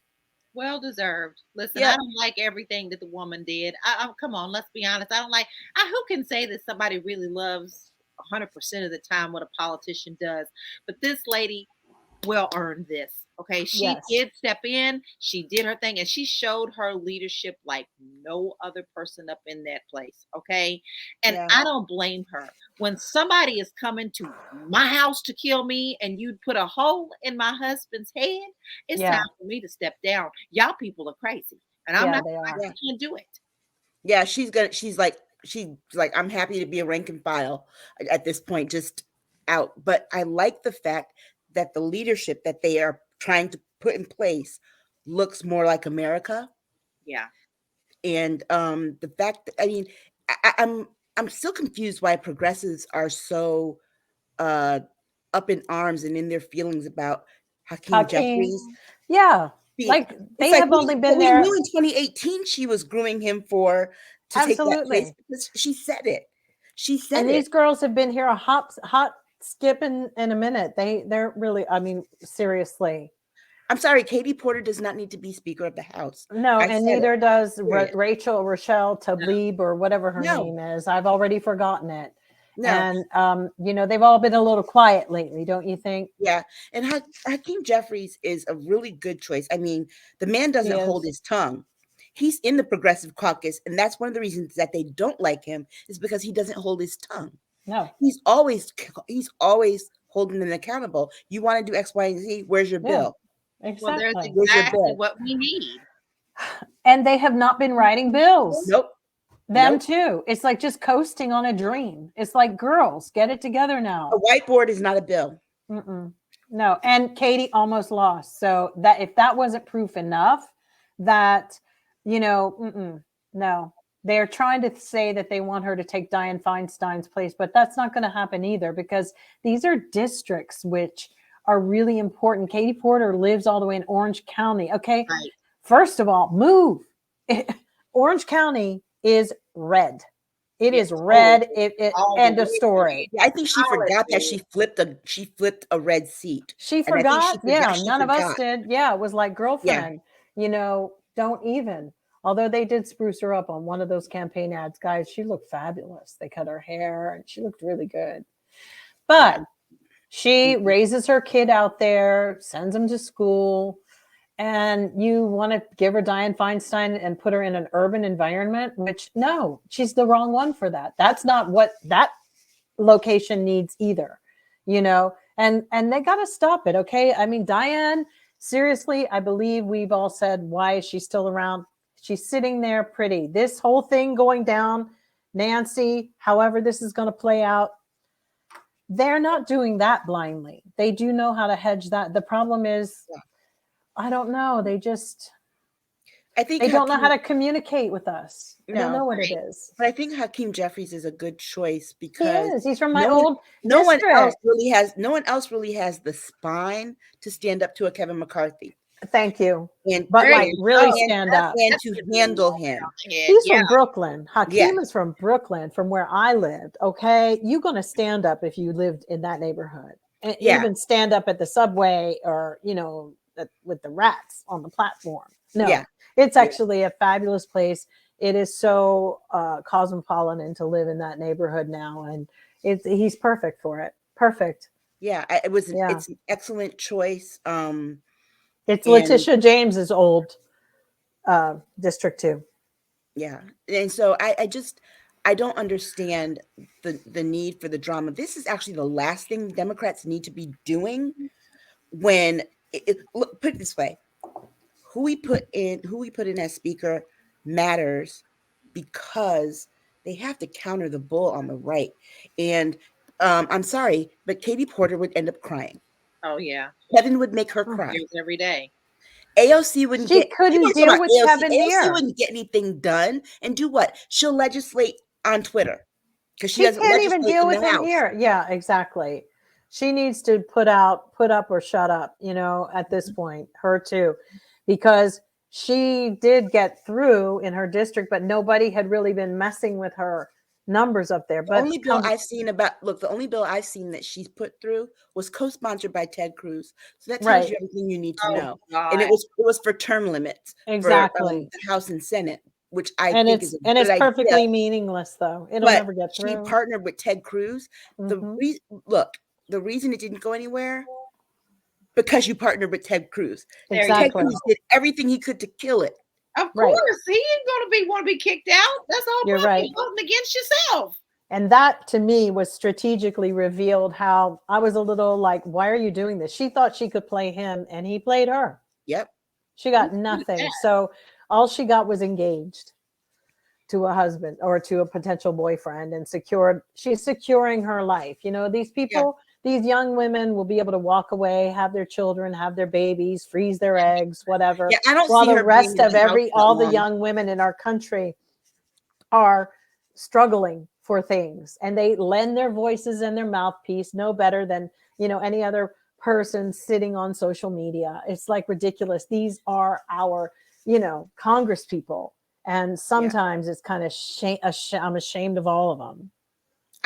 Well deserved. Listen, I don't like everything that the woman did. Come on, let's be honest. I don't like. Who can say that somebody really loves 100% of the time what a politician does? But this lady well earned this. Okay, she did step in. She did her thing, and she showed her leadership like no other person up in that place. Okay, and I don't blame her. When somebody is coming to my house to kill me, and you put a hole in my husband's head, it's time for me to step down. Y'all people are crazy, and I'm not. I can't do it. Yeah, she's like, I'm happy to be a rank and file at this point. Just out. But I like the fact that the leadership that they are trying to put in place looks more like America. Yeah. And the fact that, I mean, I'm still confused why progressives are so up in arms and in their feelings about Hakeem Jeffries. Yeah. Like they have only been we there. knew in 2018 she was grooming him to take that place because she said it. She said and it. These girls have been here a hot skip in a minute. They're really, I mean, seriously. I'm sorry, Katie Porter does not need to be Speaker of the House. No, and neither does Rochelle Tlaib or whatever her name is. I've already forgotten it. No. And, they've all been a little quiet lately, don't you think? Yeah. And Hakeem Jeffries is a really good choice. I mean, the man doesn't hold his tongue. He's in the Progressive Caucus. And that's one of the reasons that they don't like him is because he doesn't hold his tongue. No. He's always holding them accountable. You want to do X, Y, and Z? Where's your bill? Exactly. Well, there's exactly what we need. And they have not been writing bills. Nope. Them too. It's like just coasting on a dream. It's like, girls, get it together now. A whiteboard is not a bill. No. And Katie almost lost. So that if that wasn't proof enough that, no, they're trying to say that they want her to take Dianne Feinstein's place, but that's not going to happen either because these are districts which are really important. Katie Porter lives all the way in Orange County. Okay. Right. First of all, move. Orange County is red. It is red. End of story. I think she forgot that she flipped a red seat. She forgot. None of us did. Yeah, it was like, girlfriend, don't even. Although they did spruce her up on one of those campaign ads, guys, she looked fabulous. They cut her hair and she looked really good. But she raises her kid out there, sends him to school. And you want to give her Dianne Feinstein and put her in an urban environment, which no, she's the wrong one for that. That's not what that location needs either, and they got to stop it. Okay. I mean, Dianne, seriously, I believe we've all said, why is she still around? She's sitting there pretty. This whole thing going down, Nancy, however this is going to play out, they're not doing that blindly. They do know how to hedge that. The problem is, I don't know. I think they don't know how to communicate with us. They don't know what it is. But I think Hakeem Jeffries is a good choice because he's from my old no one else really has the spine to stand up to a Kevin McCarthy. Thank you. But really stand up and to handle him. He's from Brooklyn. Hakeem is from Brooklyn, from where I lived. Okay, you're gonna stand up if you lived in that neighborhood, and even stand up at the subway or with the rats on the platform. It's actually a fabulous place. It is so cosmopolitan to live in that neighborhood now, and he's perfect for it. Perfect. Yeah, it's an excellent choice. It's Letitia James's old district too. Yeah, and so I don't understand the need for the drama. This is actually the last thing Democrats need to be doing when. Look, put it this way: who we put in as speaker matters because they have to counter the bull on the right. And I'm sorry, but Katie Porter would end up crying. Oh yeah, Kevin would make her cry every day. AOC wouldn't. Couldn't deal with Kevin here. AOC wouldn't get anything done, and do what? She'll legislate on Twitter because she doesn't can't even deal with him House. Here. Yeah, exactly. She needs to put up or shut up, at this point, her too, because she did get through in her district, but nobody had really been messing with her numbers up there. But the only bill I've seen that she's put through was co-sponsored by Ted Cruz. So that tells you everything you need to know. God. And it was for term limits. Exactly. For the House and Senate, which it's perfectly meaningless though. It'll never get through. She partnered with Ted Cruz. The reason it didn't go anywhere, because you partnered with Ted Cruz. Exactly. Ted Cruz did everything he could to kill it. Of course, he ain't going to want to be kicked out. That's all. You're right. Voting against yourself. And that to me was strategically revealed. How I was a little like, why are you doing this? She thought she could play him, and he played her. Yep. She got nothing. So all she got was engaged to a husband or to a potential boyfriend, and she's securing her life. These people. Yeah. These young women will be able to walk away, have their children, have their babies, freeze their eggs, whatever. Yeah, I don't while see the her rest being in of the house that all the long. young women in our country are struggling for things, and they lend their voices and their mouthpiece no better than, you know, any other person sitting on social media. It's like ridiculous. These are our, you know, Congress people, and sometimes it's kind of I'm ashamed of all of them.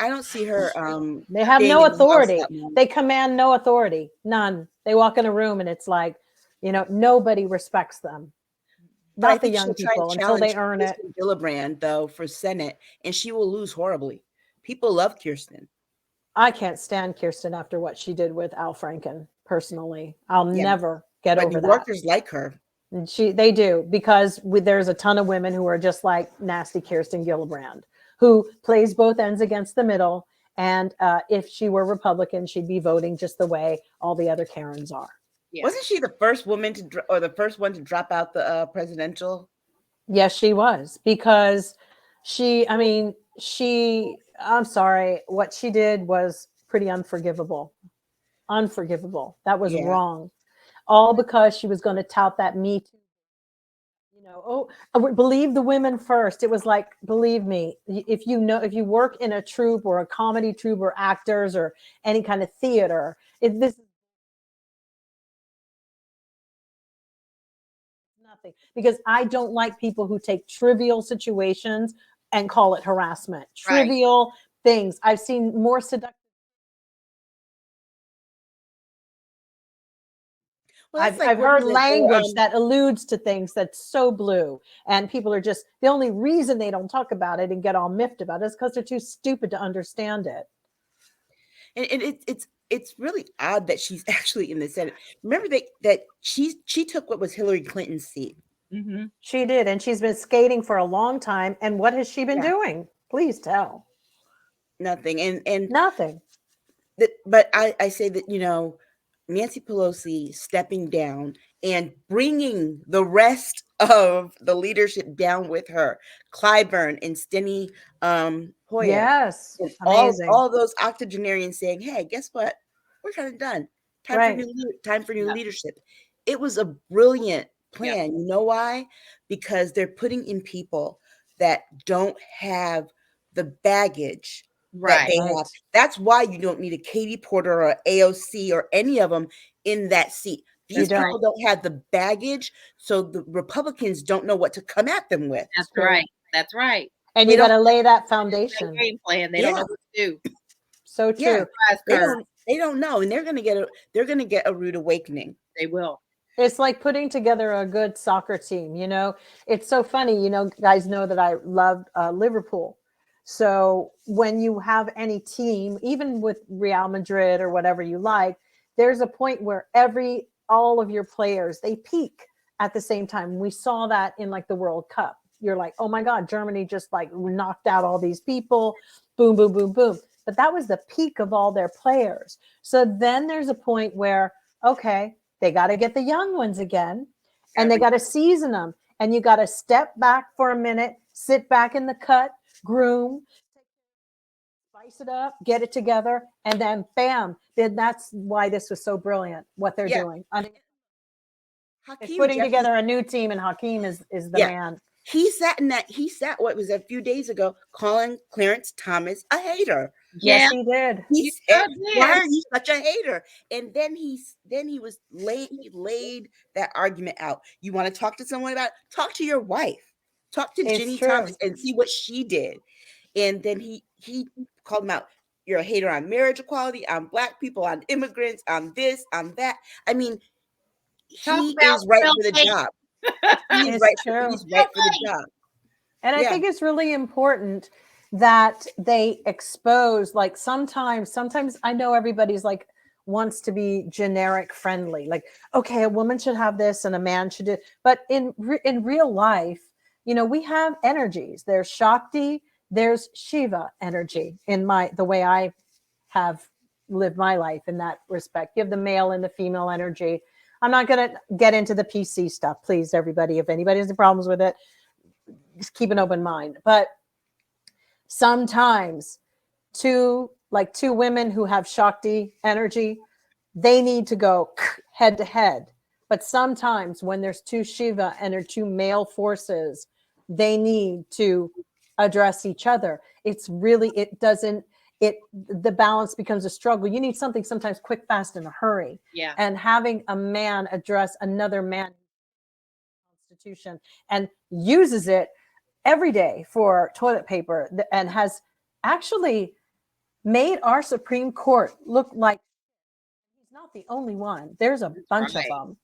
I don't see her. They have staying no in the house authority. that long. They command no authority, none. They walk in a room and it's like, you know, nobody respects them. But I Not the think young she'll try people and until they challenge earn it. Kirsten Gillibrand, though, for Senate, and she will lose horribly. People love Kirsten. I can't stand Kirsten after what she did with Al Franken. Personally, I'll Yeah, never get but over New that. Yorkers like her. And they do, because there's a ton of women who are just like nasty Kirsten Gillibrand, who plays both ends against the middle. And if she were Republican, she'd be voting just the way all the other Karens are. Yeah. Wasn't she the first woman or the first one to drop out the presidential? Yes, she was, because I'm sorry, what she did was pretty unforgivable. That was wrong. All because she was going to tout that Me Too. You know, I would believe the women first. It was like, believe me, if you work in a troupe or a comedy troupe or actors or any kind of theater, this is nothing, because I don't like people who take trivial situations and call it harassment. Right. Trivial things. I've seen more seductive. Well, that's I've what heard is it? language that alludes to things that's so blue, and people are just, the only reason they don't talk about it and get all miffed about it is because they're too stupid to understand it. And it's really odd that she's actually in the Senate. Remember that she took what was Hillary Clinton's seat. Mm-hmm. She did, and she's been skating for a long time. And what has she been doing? Please tell. Nothing. And Nothing. but I say that, you know, Nancy Pelosi stepping down and bringing the rest of the leadership down with her, Clyburn and Steny Hoyer. Yes, And amazing. all those octogenarians saying, "Hey, guess what? We're kind of done. Time for new leadership." It was a brilliant plan. You know why? Because they're putting in people that don't have the baggage that they have. That's why you don't need a Katie Porter or AOC or any of them in that seat. These people don't have the baggage, so the Republicans don't know what to come at them with. That's right. That's right. And you got to lay that foundation. Game plan. They don't know what to do. So true. They don't know, and they're going to get a rude awakening. They will. It's like putting together a good soccer team. You know, it's so funny. You know, guys know that I love Liverpool. So when you have any team, even with Real Madrid or whatever you like, there's a point where all of your players, they peak at the same time. We saw that in like the World Cup. You're like, oh my God, Germany just like knocked out all these people. Boom, boom, boom, boom. But that was the peak of all their players. So then there's a point where, okay, they got to get the young ones again, and they got to season them. And you got to step back for a minute, sit back in the cut, groom, spice it up, get it together, and then bam. Then that's why this was so brilliant, what they're doing. It's putting together a new team, and Hakeem is the man. He sat what was a few days ago calling Clarence Thomas a hater. Yes, he did. He said, "Why are you such a hater?" And then he laid that argument out. You want to talk to someone about it? Talk to your wife. Talk to Ginny Thomas and see what she did. And then he called him out. You're a hater on marriage equality, on Black people, on immigrants, on this, on that. I mean, he is right for the job. He's right for the job. And I think it's really important that they expose, like sometimes I know everybody's like wants to be generic friendly. Like, okay, a woman should have this and a man should do, but in real life, you know, we have energies. There's Shakti, there's Shiva energy in the way I have lived my life in that respect. You have the male and the female energy. I'm not going to get into the PC stuff, please, everybody. If anybody has any problems with it, just keep an open mind. But sometimes two like two women who have Shakti energy, they need to go head to head. But sometimes when there's two Shiva and there are two male forces, they need to address each other. It's really, the balance becomes a struggle. You need something sometimes quick, fast, in a hurry. Yeah. And having a man address another man constitution and uses it every day for toilet paper and has actually made our Supreme Court look like he's not the only one. There's a bunch of them.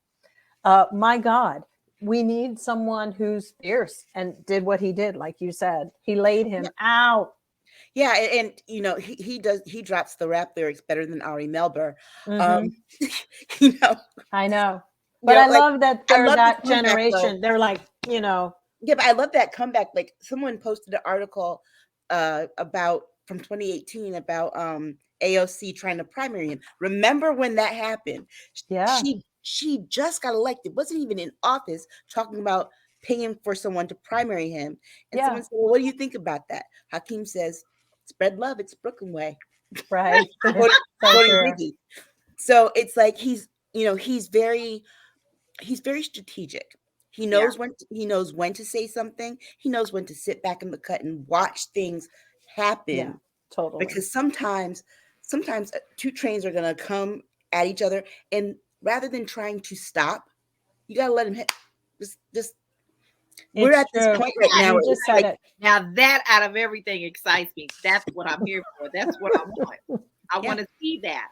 My God, we need someone who's fierce and did what he did. Like you said, he laid him out. Yeah, and you know, he drops the rap lyrics better than Ari Melber. You know, I know, but I love that they're that generation. They're like, you know. Yeah, but I love that comeback. Like someone posted an article about from 2018 about AOC trying to primary him. Remember when that happened? Yeah. She just got elected, wasn't even in office, talking about paying for someone to primary him. And someone said, well, what do you think about that? Hakeem says, spread love, it's Brooklyn way. Right. So it's like he's very strategic. He knows when to say something. He knows when to sit back in the cut and watch things happen. Yeah, totally. Because sometimes two trains are gonna come at each other, and rather than trying to stop, you gotta let him hit. Just we're at this point right now. Now that out of everything excites me. That's what I'm here for. That's what I want. I want to see that.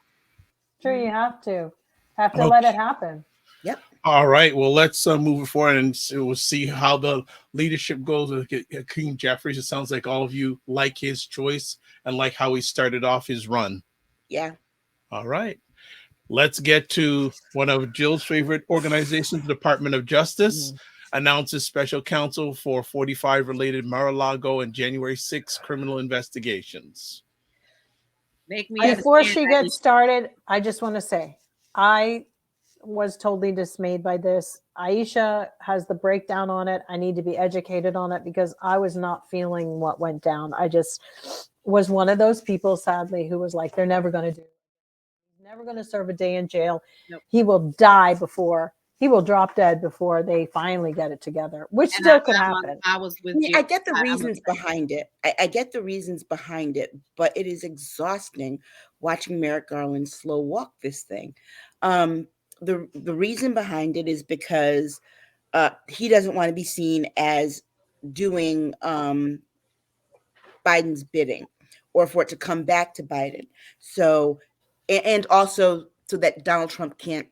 Sure, you have to let it happen. Yep. All right. Well, let's move it forward and we'll see how the leadership goes with Hakeem Jeffries. It sounds like all of you like his choice and like how he started off his run. Yeah. All right. Let's get to one of Jill's favorite organizations, the Department of Justice, announces special counsel for 45 related Mar-a-Lago and January 6 criminal investigations. Before she gets started, I just want to say, I was totally dismayed by this. Aisha has the breakdown on it. I need to be educated on it because I was not feeling what went down. I just was one of those people, sadly, who was like, they're never going to do it. He's never going to serve a day in jail. Nope. He will die he will drop dead before they finally get it together, which still could happen. I was with you. I get the reasons behind it. I get the reasons behind it, but it is exhausting watching Merrick Garland slow walk this thing. The reason behind it is because he doesn't want to be seen as doing Biden's bidding or for it to come back to Biden. So, and also so that Donald Trump can't,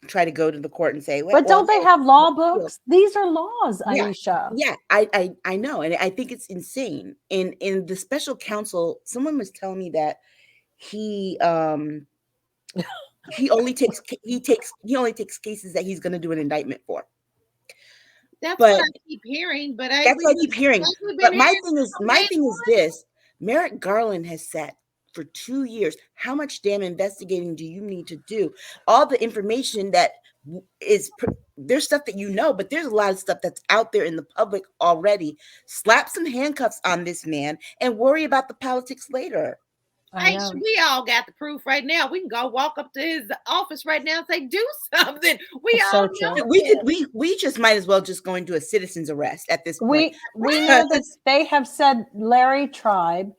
try to go to the court and say, but don't they have law books? These are laws, Aisha. Yeah, I know. And I think it's insane. In the special counsel, someone was telling me that he only takes cases that he's going to do an indictment for. That's what I keep hearing. But that's what I keep hearing. But my thing is this: Merrick Garland has sat for 2 years. How much damn investigating do you need to do? All the information that there's stuff that but there's a lot of stuff that's out there in the public already. Slap some handcuffs on this man and worry about the politics later. We all got the proof right now. We can go walk up to his office right now and say, do something. We all know. We just might as well just go into a citizen's arrest at this point. We know that they have said Lawrence Tribe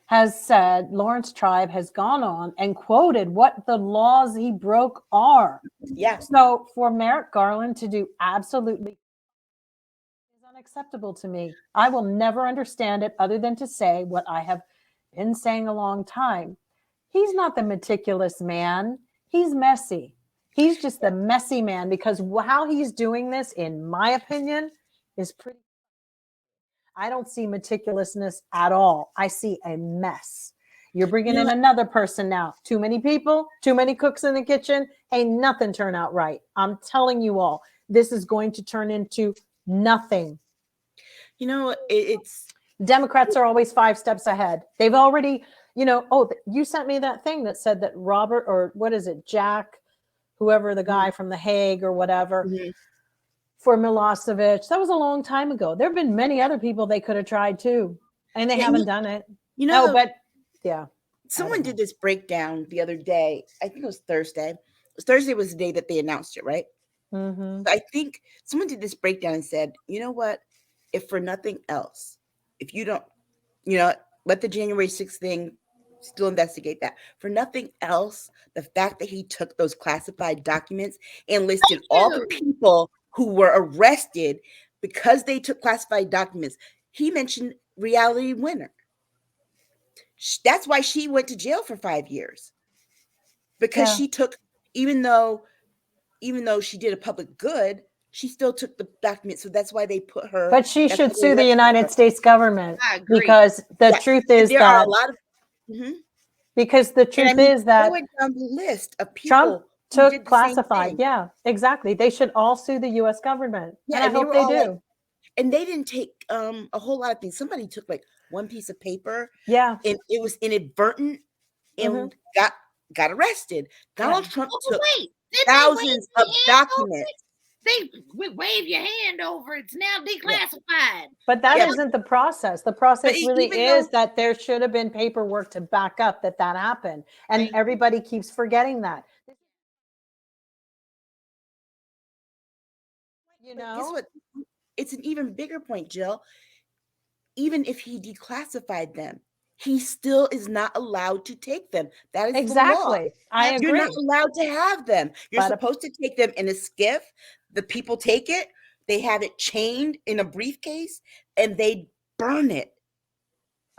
has gone on and quoted what the laws he broke are. Yeah. So for Merrick Garland to do absolutely is unacceptable to me. I will never understand it other than to say what I have been saying a long time. He's not the meticulous man. He's messy. He's just the messy man because how he's doing this, in my opinion, is pretty. I don't see meticulousness at all. I see a mess. You're bringing in another person now. Too many people, too many cooks in the kitchen. Ain't nothing turn out right. I'm telling you all, this is going to turn into nothing. It's Democrats are always 5 steps ahead. They've already, you sent me that thing that said that Robert, or what is it, Jack, whoever the guy from The Hague or whatever, for Milosevic. That was a long time ago. There have been many other people they could have tried too, and they haven't done it. You know, but yeah. someone did this breakdown the other day. I think it was Thursday. Thursday was the day that they announced it, right? Mm-hmm. So I think someone did this breakdown and said, you know what? If for nothing else, if you don't, let the January 6th thing still investigate that. For nothing else, the fact that he took those classified documents and listed all the people who were arrested because they took classified documents. He mentioned Reality Winner. That's why she went to jail for 5 years. Because she took, even though she did a public good, she still took the document. So that's why they put her. But she should sue the United States government, because the truth is there that are a lot of. because the truth is that going down the list of people Trump who did took the classified. same thing. Yeah, exactly. They should all sue the U.S. government, and I hope they do. And they didn't take a whole lot of things. Somebody took like one piece of paper. Yeah, and it was inadvertent and got arrested. Donald Trump took thousands of documents. They wave your hand over. It's now declassified. But that isn't the process. The process really is that there should have been paperwork to back up that happened, and everybody keeps forgetting that. Guess what? It's an even bigger point, Jill. Even if he declassified them, he still is not allowed to take them. That is exactly. The law. I agree. You're not allowed to have them. You're supposed to take them in a skiff. The people take it. They have it chained in a briefcase, and they burn it.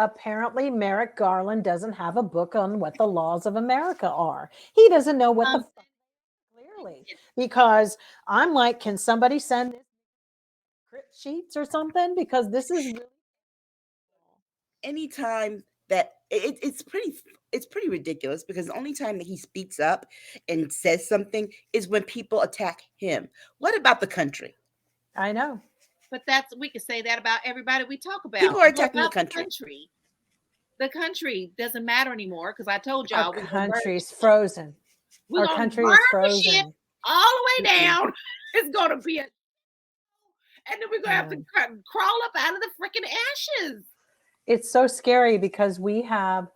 Apparently, Merrick Garland doesn't have a book on what the laws of America are. He doesn't know what the clearly, because I'm like, can somebody send script sheets or something? Because this is really anytime that it's pretty ridiculous, because the only time that he speaks up and says something is when people attack him. What about the country? I know. But we can say that about everybody we talk about. People are attacking the country. The country doesn't matter anymore, because I told y'all our country's frozen. Our country is frozen all the way down. It's gonna be and then we're gonna have to crawl up out of the freaking ashes. It's so scary because we have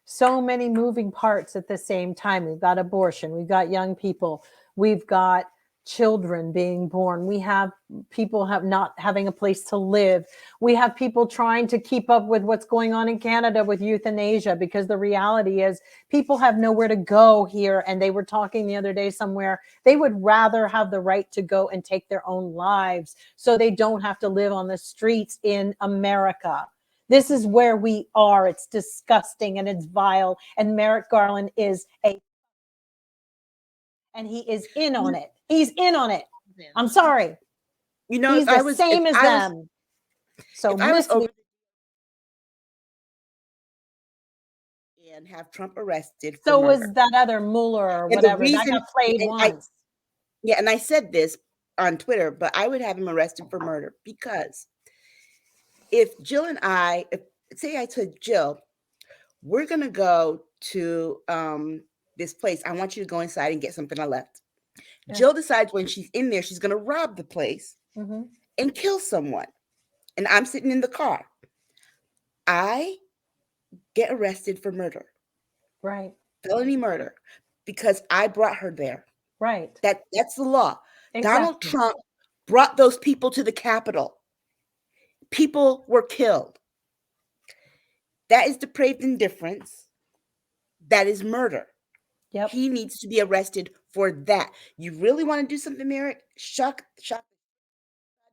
so many moving parts at the same time. We've got abortion, we've got young people, we've got children being born, we have people not having a place to live, we have people trying to keep up with what's going on in Canada with euthanasia, because the reality is people have nowhere to go here. And they were talking the other day somewhere, they would rather have the right to go and take their own lives so they don't have to live on the streets in America. This is where we are. It's disgusting and it's vile. And Merrick Garland is and he is in on it. He's in on it. I'm sorry. He's the same as them. So and have Trump arrested. So was that other Mueller or whatever that got played once. And I said this on Twitter, but I would have him arrested for murder, because if Jill and say I told Jill, we're going to go to this place. I want you to go inside and get something I left. Yeah. Jill decides when she's in there, she's going to rob the place and kill someone. And I'm sitting in the car. I get arrested for murder. Right. Felony murder, because I brought her there. Right. That's the law. Exactly. Donald Trump brought those people to the Capitol. People were killed. That is depraved indifference. That is murder. Yep. He needs to be arrested for that. You really want to do something, Merrick? Shock.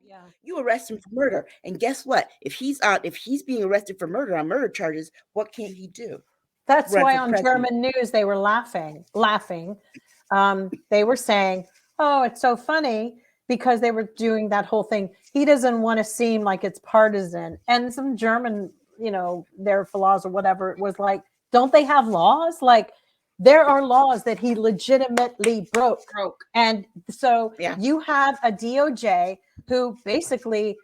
Yeah. You arrest him for murder. And guess what? If he's being arrested for murder on murder charges, what can he do? That's why on German news they were laughing. They were saying, "Oh, it's so funny," because they were doing that whole thing. He doesn't want to seem like it's partisan. And some German, their laws or whatever, it was like, don't they have laws? Like, there are laws that he legitimately broke. And so you have a DOJ who basically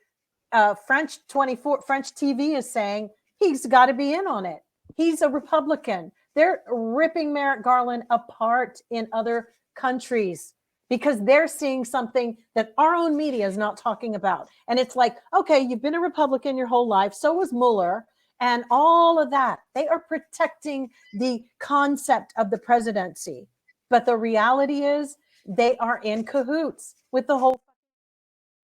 French TV is saying he's got to be in on it. He's a Republican. They're ripping Merrick Garland apart in other countries because they're seeing something that our own media is not talking about. And it's like, okay, you've been a Republican your whole life. So was Mueller. and all of that. They are protecting the concept of the presidency. But the reality is they are in cahoots with the whole,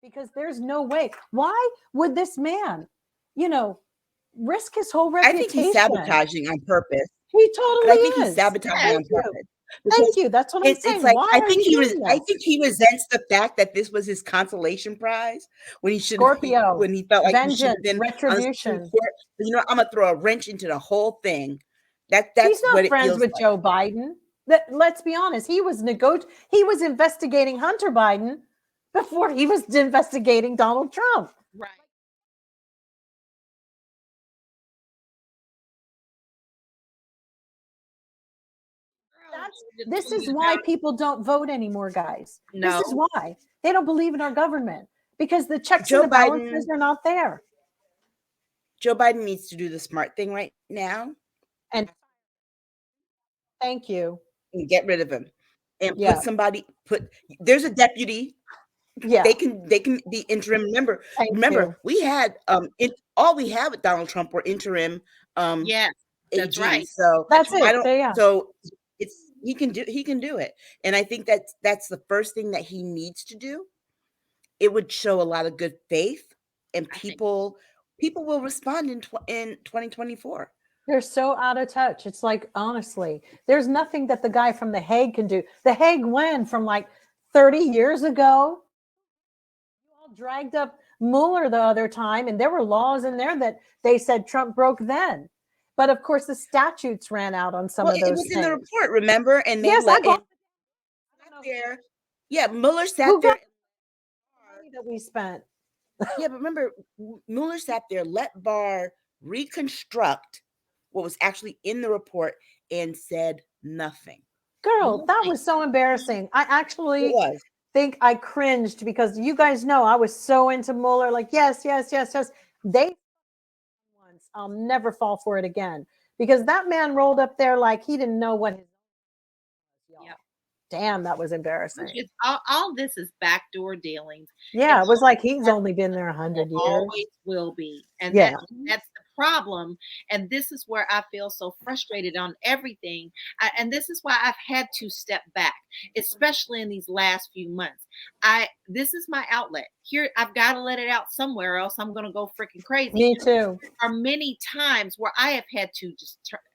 because there's no way. Why would this man, risk his whole I think reputation? he's sabotaging on purpose. He totally But I think is. he's sabotaging Thank on you. purpose. Thank you. That's what I'm saying. It's like Why I are think you he doing I this? think he resents the fact that this was his consolation prize when he should Scorpio, when he felt like he should vengeance, have been on the Supreme retribution. Court. But, I'm gonna throw a wrench into the whole thing. That's He's not what it friends feels with like. Joe Biden. Let's be honest. He was investigating Hunter Biden before he was investigating Donald Trump. Right. This is why people don't vote anymore, guys. No. This is why they don't believe in our government, because the checks Joe and the balances are not there. Joe Biden needs to do the smart thing right now. And thank you. And get rid of him. And Yeah. There's a deputy. Yeah. They can be interim. Remember, we had all we had with Donald Trump were interim yes, that's AGs. right. So that's it. So he can do it. And I think that's the first thing that he needs to do. It would show a lot of good faith, and people will respond in 2024. They're so out of touch. It's like, honestly, there's nothing that the guy from The Hague can do. The Hague went from like 30 years ago. You all dragged up Mueller the other time, and there were laws in there that they said Trump broke then. But of course, the statutes ran out on some of those things. It was in the report, remember? And they there. Yeah, Mueller sat there. That we spent. Yeah, but remember, Mueller sat there, let Barr reconstruct what was actually in the report, and said nothing. Girl, that was so embarrassing. I actually think I cringed, because you guys know I was so into Mueller. Like, yes. They once, I'll never fall for it again, because that man rolled up there like he didn't know what his. Yeah. Damn, that was embarrassing. All this is backdoor dealings. Yeah, it was like he's only been there 100 years. Always will be. And yeah. That's the problem. And this is where I feel so frustrated on everything. And this is why I've had to step back, especially in these last few months. This is my outlet. Here, I've got to let it out somewhere, else I'm going to go freaking crazy. Me too. There are many times where I have had to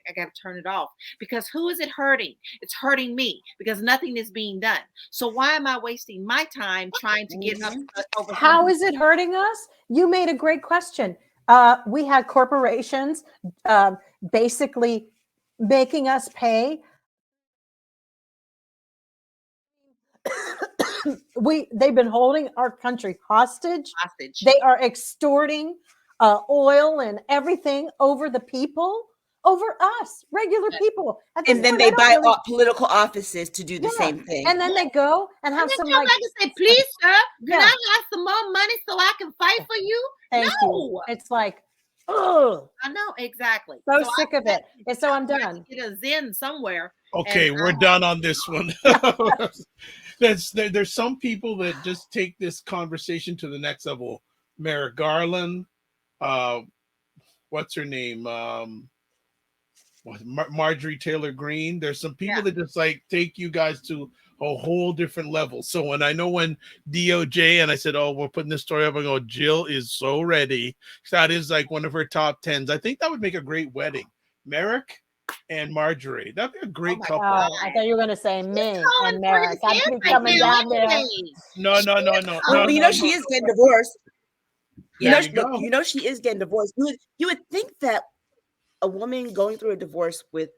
I got to turn it off, because who is it hurting? It's hurting me, because nothing is being done. So why am I wasting my time trying to get up over? How is it hurting us? You made a great question. We had corporations basically making us pay. They've been holding our country hostage. They are extorting oil and everything over the people, over us, regular people. And then they buy political offices to do the same thing. And then they go and have some like say, please, sir, can I have some more money so I can fight for you? Thank you. It's like, oh, I know, exactly. So sick of it. And so I'm done. Get a zen somewhere. Okay, we're done on this one. There's some people that just take this conversation to the next level. Merrick Garland, what's her name? Marjorie Taylor Greene. There's some people that just like take you guys to a whole different level. So when DOJ, and I said, oh, we're putting this story up, I go, Jill is so ready. That is like one of her top 10s. I think that would make a great wedding. Merrick and Marjorie. That'd be a great couple. I thought you were going to say me and Merrick. I'd be coming down there. No. You know, she is getting divorced. You know, she is getting divorced. You would think that a woman going through a divorce with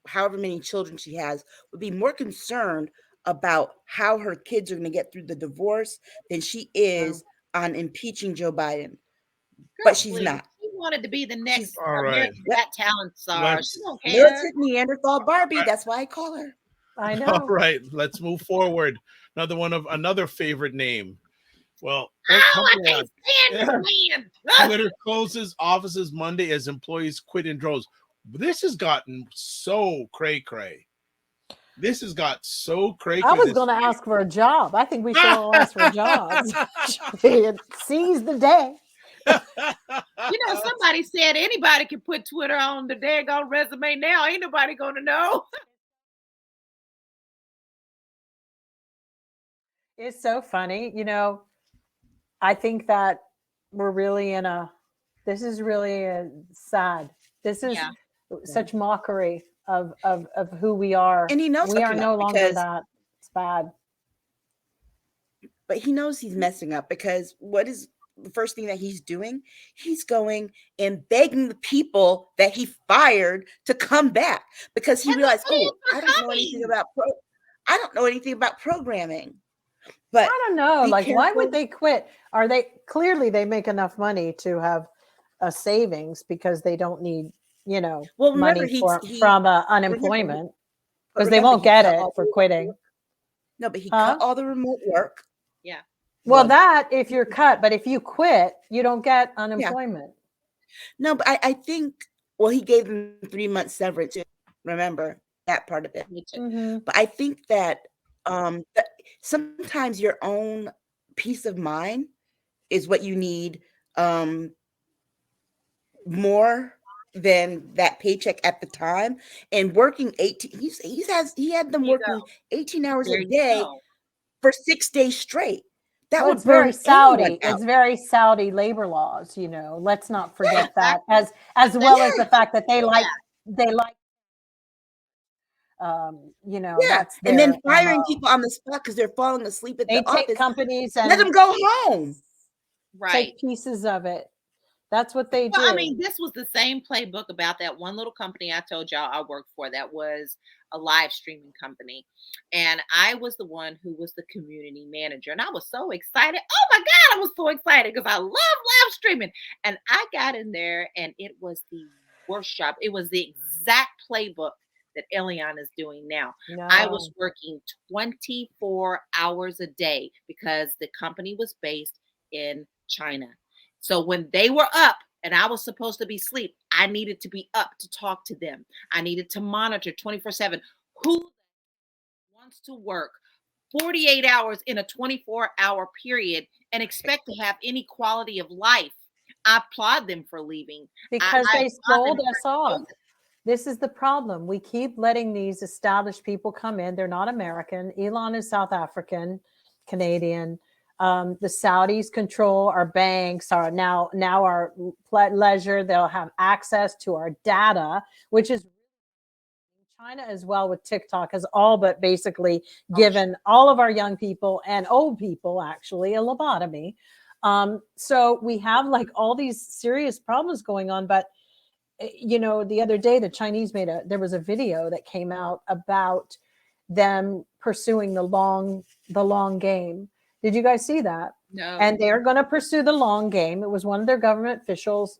however many children she has would be more concerned about how her kids are going to get through the divorce than she is on impeaching Joe Biden. But she's not. She wanted to be the next Got Talent star. She don't care. Militant Neanderthal Barbie. That's why I call her. I know. All right, let's move forward. Another favorite name. Well, I can't stand Twitter closes offices Monday as employees quit in droves. This has gotten so cray-cray. This has got so cray-cray. I was going to ask for a job. I think we should all ask for jobs. Seize the day. You know, somebody said anybody can put Twitter on the daggone resume now. Ain't nobody gonna know. It's so funny. You know, I think that we're really this is really sad. This is Yeah. such mockery of who we are. And he knows We are fucking no up longer because- that. It's bad. But he knows he's messing up because what is the first thing that he's doing? He's going and begging the people that he fired to come back because he And realized, the kids oh, are I don't know anything coming. about I don't know anything about programming. But I don't know. be Like, why careful. would they quit? Are they clearly they make enough money to have a savings because they don't need, you know, Well, remember, money he- from unemployment but because they remember, won't he get cut it all for the- quitting. No, but he Huh? cut all the remote work. Yeah. Well, that if you're cut, but if you quit, you don't get unemployment. No, but I think, well, he gave them 3 months severance. Remember that part of it. Mhm. But I think that that sometimes your own peace of mind is what you need more than that paycheck at the time. And working 18, he had them There you working 18 hours There a you day go. for 6 days straight. That Well, would it's very burn anyone Saudi. out. It's very Saudi labor laws, you know. Let's not forget that, exactly. as well as Yeah. the fact that they like you know, Yeah, that's and then their firing MO. people on the spot because they're falling asleep at They the take office. companies Let and them go home. Right. take pieces of it. That's what they do. Well, I mean, this was the same playbook about that one little company I told y'all I worked for that was a live streaming company. And I was the one who was the community manager. And I was so excited. Oh my God, I was so excited because I love live streaming. And I got in there and it was the worst job. It was the exact playbook that Eliana is doing now. I was working 24 hours a day because the company was based in China. So when they were up and I was supposed to be asleep, I needed to be up to talk to them. I needed to monitor 24/7 who wants to work 48 hours in a 24-hour period and expect to have any quality of life. I applaud them for leaving. Because I they applaud them sold us for off. choosing. This is the problem. We keep letting these established people come in. They're not American. Elon is South African, Canadian. The Saudis control our banks, our now our leisure. They'll have access to our data, which is China as well with TikTok has all but basically given all of our young people and old people actually a lobotomy. So we have like all these serious problems going on, but you know, the other day the Chinese there was a video that came out about them pursuing the long game. Did you guys see that? No. And they're going to pursue the long game. It was one of their government officials.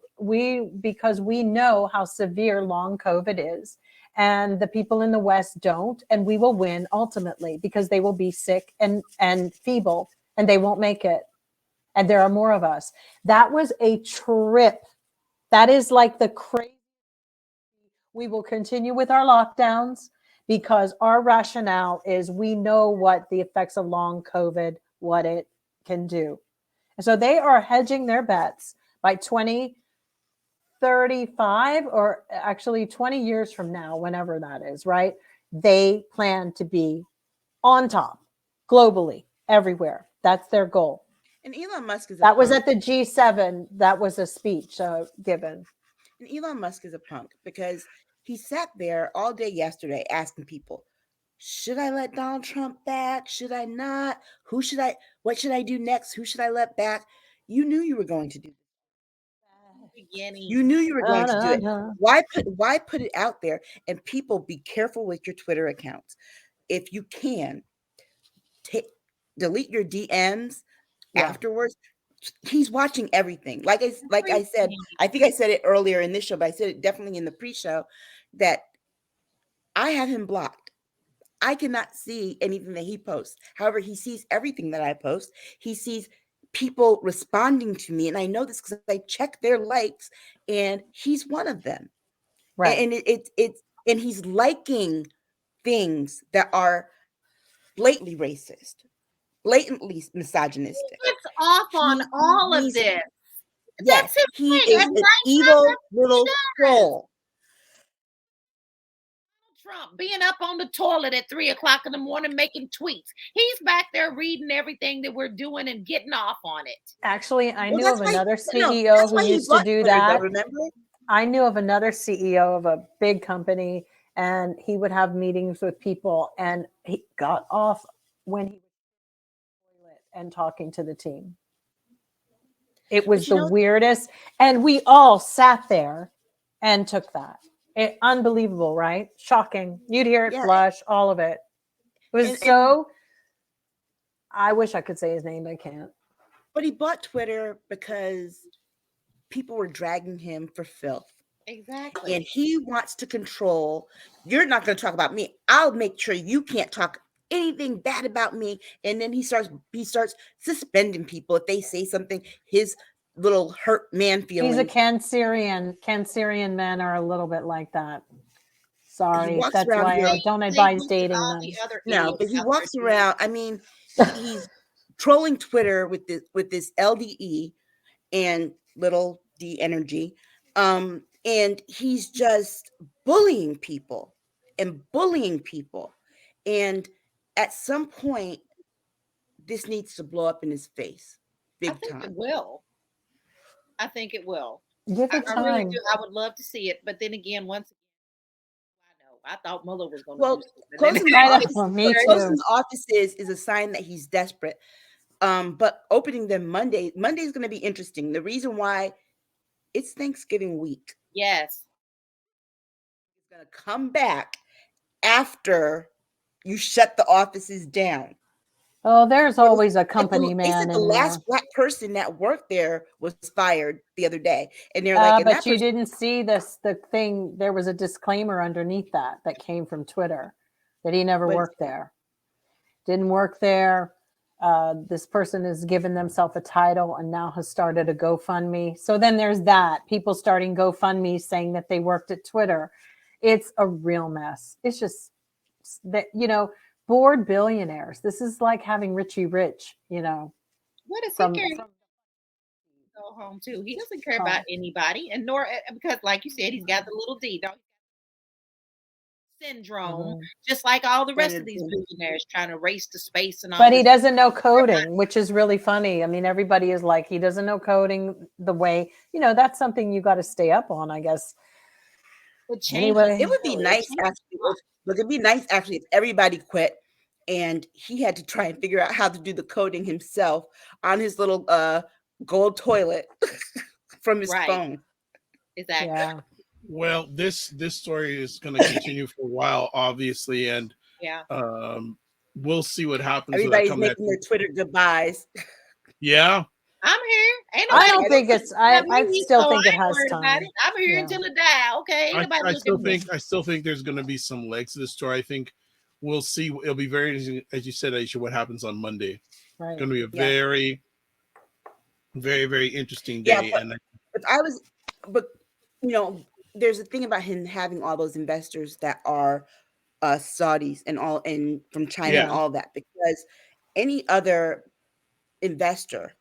Because we know how severe long COVID is, and the people in the West don't, and we will win ultimately because they will be sick and feeble, and they won't make it. And there are more of us. That was a trip. That is like the crazy. We will continue with our lockdowns because our rationale is we know what the effects of long COVID, what it can do. And so they are hedging their bets by 2035 or actually 20 years from now, whenever that is, right? They plan to be on top globally, everywhere. That's their goal. And Elon Musk is that was at the G7. That was a speech given. And Elon Musk is a punk because he sat there all day yesterday asking people, should I let Donald Trump back? Should I not? What should I do next? Who should I let back? You knew you were going to do this. You knew you were going to do it. Why put it out there? And people, be careful with your Twitter accounts. If you can, delete your DMs afterwards. He's watching everything. Like I said, I think I said it earlier in this show, but I said it definitely in the pre-show that I have him blocked. I cannot see anything that he posts. However, he sees everything that I post. He sees people responding to me, and I know this because I check their likes, and he's one of them. Right. And and he's liking things that are blatantly racist, blatantly misogynistic. He gets off on all of this. Yes, That's his he thing. is And an evil little troll. Trump being up on the toilet at 3 o'clock in the morning making tweets. He's back there reading everything that we're doing and getting off on it. Actually, I Well, knew that's of why, another no, CEO that's who why he used to bought do Twitter, though, that. remember? I knew of another CEO of a big company, and he would have meetings with people, and he got off when he was on the toilet and talking to the team. It was But you the know, weirdest, and we all sat there and took that. Unbelievable, right? Shocking. You'd hear it yeah, flush, all of it. It was and so. I wish I could say his name, but I can't. but he bought Twitter because people were dragging him for filth. Exactly. And he wants to control. You're not going to talk about me. I'll make sure you can't talk anything bad about me. And then he starts suspending people if they say something. His little hurt man feelings. He's a Cancerian. Cancerian men are a little bit like that. He Sorry, walks that's around why here. I don't They advise look at dating all them. the other No, idiots but he out walks there, around. I mean, he's trolling Twitter with this LDE and little D energy. And he's just bullying people. And at some point, this needs to blow up in his face, I big think it time. will. I think it will. Give it I really time. do. I would love to see it, but then again, once I know, I thought Mueller was going to Well, do something. closing the I office, know, me closing too. the offices is a sign that he's desperate. But opening them Monday is going to be interesting. The reason why, it's Thanksgiving week. Yes. It's going to come back after you shut the offices down. Oh, there's always a Like company they said man the in there. last black person that worked there was fired the other day, and they're like, and But that you person, didn't see this. The thing, there was a disclaimer underneath that came from Twitter that he never What is worked there. Didn't work there. This person has given themselves a title and now has started a GoFundMe. So then there's that. People starting GoFundMe saying that they worked at Twitter. It's a real mess. It's just that, bored billionaires. This is like having Richie Rich, What does he from care? Go home too. He doesn't care about anybody, and nor because, like you said, he's got the little D syndrome, just like all the rest of these billionaires trying to race to space and all. But he doesn't know coding, which is really funny. I mean, everybody is like, he doesn't know coding the way, that's something you got to stay up on, I guess. Anyway, it would be nice actually. Look, it'd be nice actually if everybody quit and he had to try and figure out how to do the coding himself on his little gold toilet from his phone. Exactly. Yeah. Well, this story is going to continue for a while, obviously, and we'll see what happens. Everybody's making their Twitter goodbyes. Yeah, I'm here. Ain't I don't think it's. I still think it has time. I'm here until it die. Okay. I still think there's going to be some legs to the story. I think we'll see. It'll be very interesting, as you said, Aisha, what happens on Monday. Right. It's going to be a very, very, very interesting day. But there's a thing about him having all those investors that are Saudis and from China and all that, because any other investor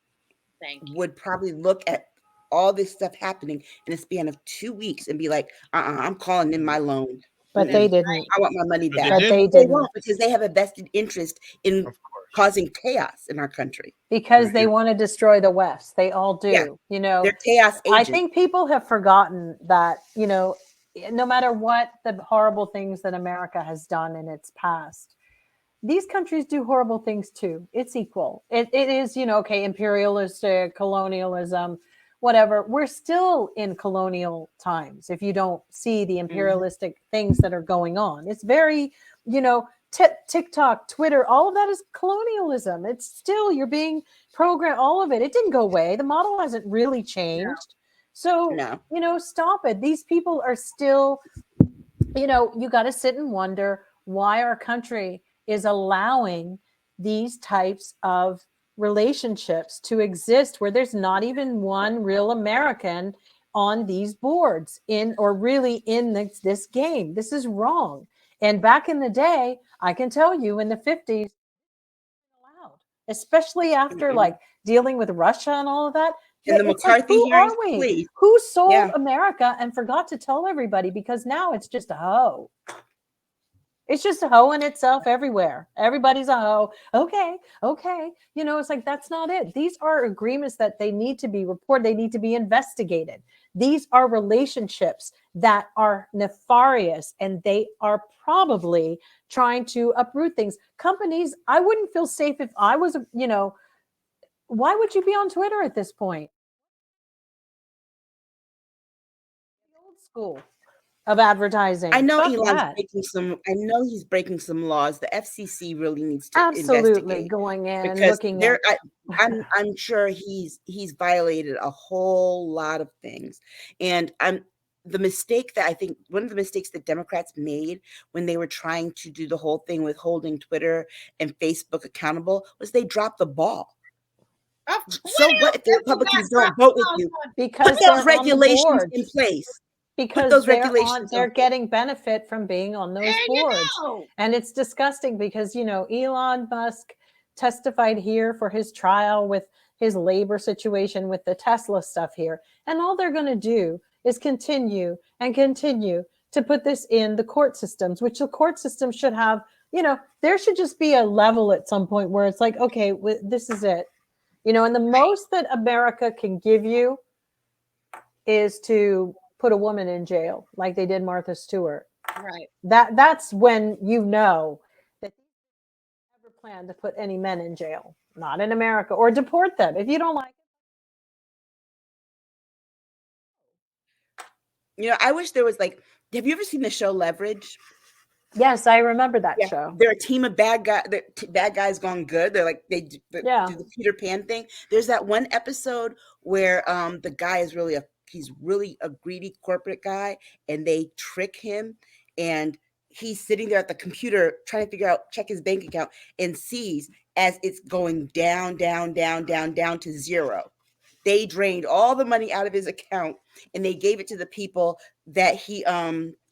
would probably look at all this stuff happening in a span of 2 weeks and be like, I'm calling in my loan. But they didn't. I want my money back. But they won't, because they have a vested interest in causing chaos in our country. Because they want to destroy the West. They all do. Yeah. They're chaos agents. I think people have forgotten that, no matter what the horrible things that America has done in its past, these countries do horrible things too. It's equal. It is, imperialistic, colonialism, whatever. We're still in colonial times if you don't see the imperialistic things that are going on. It's very, TikTok, Twitter, all of that is colonialism. It's still, you're being programmed, all of it. It didn't go away. The model hasn't really changed. So, stop it. These people are still, you got to sit and wonder why our country is allowing these types of relationships to exist where there's not even one real American on these boards in this game. This is wrong. And back in the day, I can tell you in the 50s, allowed, especially after like dealing with Russia and all of that, And the It's like, McCarthy who hearings, are we? please. Who sold Yeah. America and forgot to tell everybody? Because now it's just a hoe. It's just a hoe in itself everywhere. Everybody's a hoe. Okay. You know, it's like, that's not it. These are agreements that they need to be reported. They need to be investigated. These are relationships that are nefarious, and they are probably trying to uproot things. Companies, I wouldn't feel safe if I was, you know, why would you be on Twitter at this point? Old school of advertising. I know Fuck Elon's that. breaking some. I know he's breaking some laws. The FCC really needs to Absolutely investigate, going in, because looking at. I'm sure he's violated a whole lot of things. And the mistake that I think, one of the mistakes that Democrats made when they were trying to do the whole thing with holding Twitter and Facebook accountable was they dropped the ball. So what if the Republicans don't vote with you? Because Put those regulations in place. Because those they're regulations they're in place. getting benefit from being on those There you boards. go. And it's disgusting because, you know, Elon Musk testified here for his trial with his labor situation with the Tesla stuff here. And all they're going to do is continue to put this in the court systems, which the court system should have, you know, there should just be a level at some point where it's like, okay, this is it. You know, and the most that America can give you is to put a woman in jail like they did Martha Stewart. Right. That's when you know that they never plan to put any men in jail, not in America, or deport them if you don't like it. You know, I wish there was like, have you ever seen the show Leverage? Yes, I remember that show. They're a team of bad guys. Bad guys gone good. They're like they do the Peter Pan thing. There's that one episode where the guy is he's really a greedy corporate guy, and they trick him, and he's sitting there at the computer trying to check his bank account, and sees as it's going down to zero. They drained all the money out of his account, and they gave it to the people that he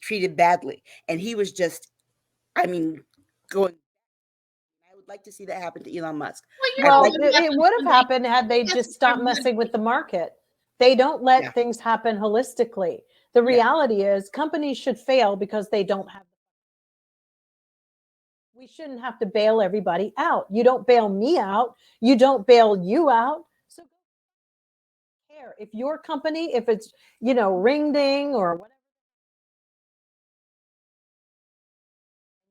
treated badly, and he was just, I mean, going. I would like to see that happen to Elon Musk. Well, it would have happened had they just stopped messing with the market. They don't let things happen holistically. The reality is companies should fail because they don't have. We shouldn't have to bail everybody out. You don't bail me out. You don't bail you out. So care if your company, if it's, you know, Ring Ding or whatever,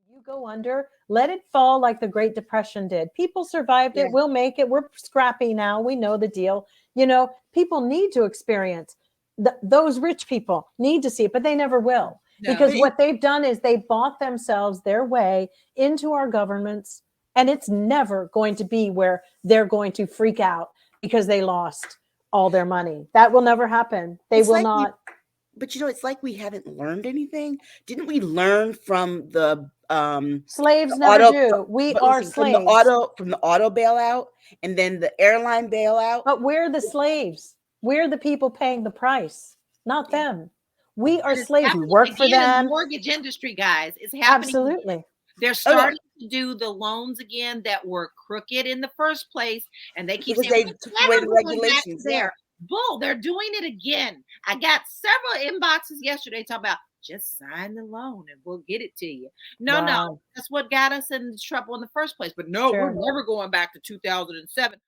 you go under, let it fall like the Great Depression did. People survived it. We'll make it. We're scrappy now. We know the deal. You know, people need to experience those rich people need to see it, but they never will. No. Because what they've done is they bought themselves their way into our governments, and it's never going to be where they're going to freak out because they lost all their money. That will never happen. They will not. But you know, it's like we haven't learned anything. Didn't we learn from the slaves never do. We are slaves from the auto bailout, and then the airline bailout? But we're the slaves. We're the people paying the price, not them. We are slaves. We work for them. The mortgage industry, guys, is happening. Absolutely. They're starting to do the loans again that were crooked in the first place, and they keep saying they took away the regulations there. Bull, they're doing it again. I got several inboxes yesterday talking about just sign the loan and we'll get it to you. No, that's what got us in trouble in the first place. But no, we're never going back to 2007.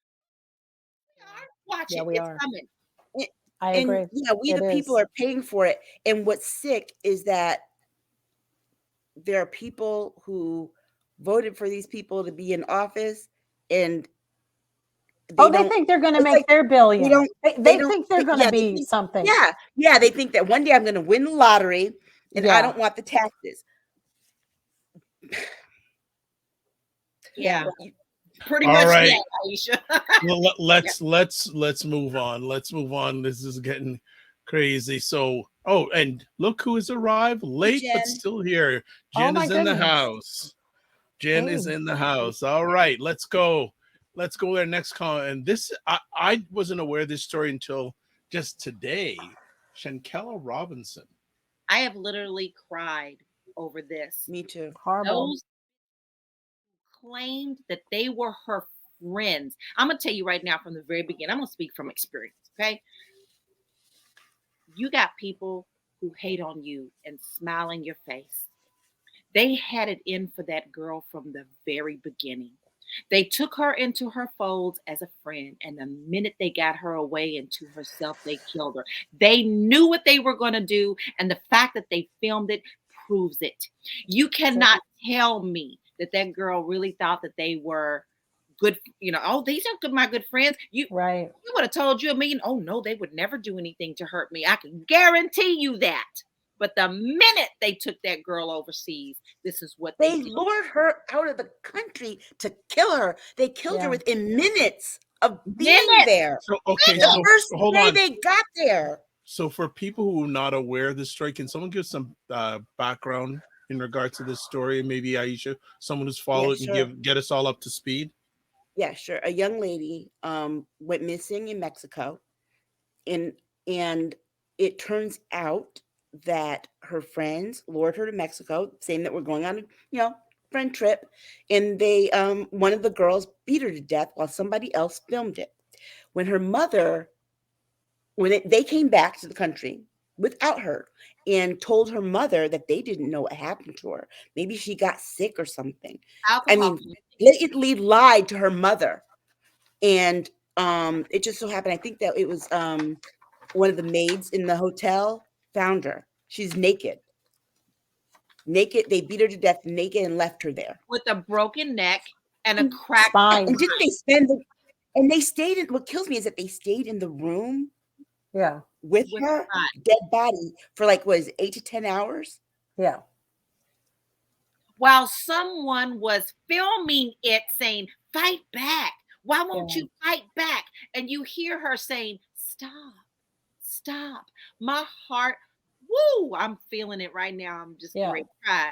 Watch it. It's coming. I agree. Yeah, we the people are paying for it. And what's sick is that there are people who voted for these people to be in office, and they think they're going to make their billion. They think they're going to be something. Yeah, they think that one day I'm going to win the lottery, and I don't want the taxes. Pretty much. Right. Aisha. Well, let's move on. Let's move on. This is getting crazy. So, and look who has arrived late but still here. Jen is in the house. Jen is in the house. All right, let's go. Let's go there next call. And this, I wasn't aware of this story until just today. Shanquella Robinson. I have literally cried over this. Me too. Horrible. Those claimed that they were her friends. I'm going to tell you right now from the very beginning. I'm going to speak from experience. Okay. You got people who hate on you and smile in your face. They had it in for that girl from the very beginning. They took her into her folds as a friend, and the minute they got her away into herself, they killed her. They knew what they were going to do, and the fact that they filmed it proves it. You cannot tell me that that girl really thought that they were good, oh, these are my good friends. Right. You would have told you a million, oh no, they would never do anything to hurt me. I can guarantee you that. But the minute they took that girl overseas, this is what They did. lured her out of the country to kill her. They killed her within minutes of being there. So okay, The so first hold day on. they got there. So for people who are not aware of this story, can someone give some background in regards to this story? And maybe Aisha, someone who's followed sure. and get us all up to speed. Yeah, sure. A young lady went missing in Mexico, and it turns out that her friends lured her to Mexico, saying that we're going on a friend trip, and they one of the girls beat her to death while somebody else filmed it. When her mother, they came back to the country without her and told her mother that they didn't know what happened to her. Maybe she got sick or something. Alcohol. I mean, blatantly lied to her mother. And it just so happened, I think that it was one of the maids in the hotel found her. She's naked. They beat her to death naked and left her there. With a broken neck and a cracked Spine. And didn't they spend and they stayed in, what kills me is that they stayed in the room with her dead body for like, what is it, 8 to 10 hours? Yeah. While someone was filming it saying, fight back. Why won't you fight back? And you hear her saying, stop. My heart, woo, I'm feeling it right now. I'm just going to cry.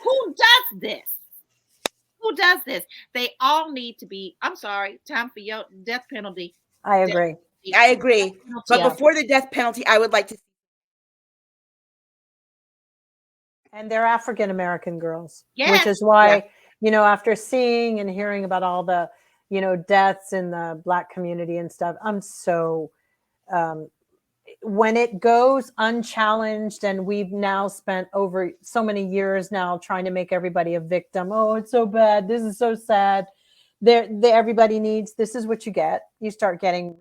Who does this? Who does this? They all need to be, I'm sorry, time for your death penalty. I agree. I agree. But before the death penalty, I would like to. And they're African American girls, Yes. which is why, after seeing and hearing about all the, deaths in the Black community and stuff, I'm so, when it goes unchallenged, and we've now spent over so many years now trying to make everybody a victim. Oh, it's so bad. This is so sad. Everybody needs, this is what you get. You start getting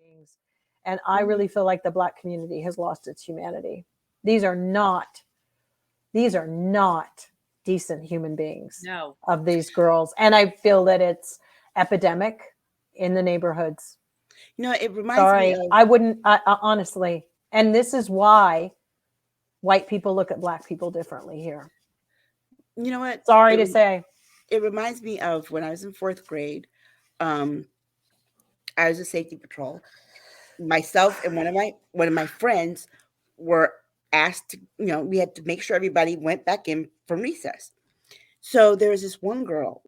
things. And I really feel like the Black community has lost its humanity. These are not decent human beings. No. Of these girls. And I feel that it's epidemic in the neighborhoods. It reminds me of, I wouldn't, honestly, and this is why white people look at Black people differently here. You know what? Sorry to say. It reminds me of when I was in 4th grade. I was a safety patrol. Myself and one of my friends were asked to, we had to make sure everybody went back in from recess. So there was this one girl.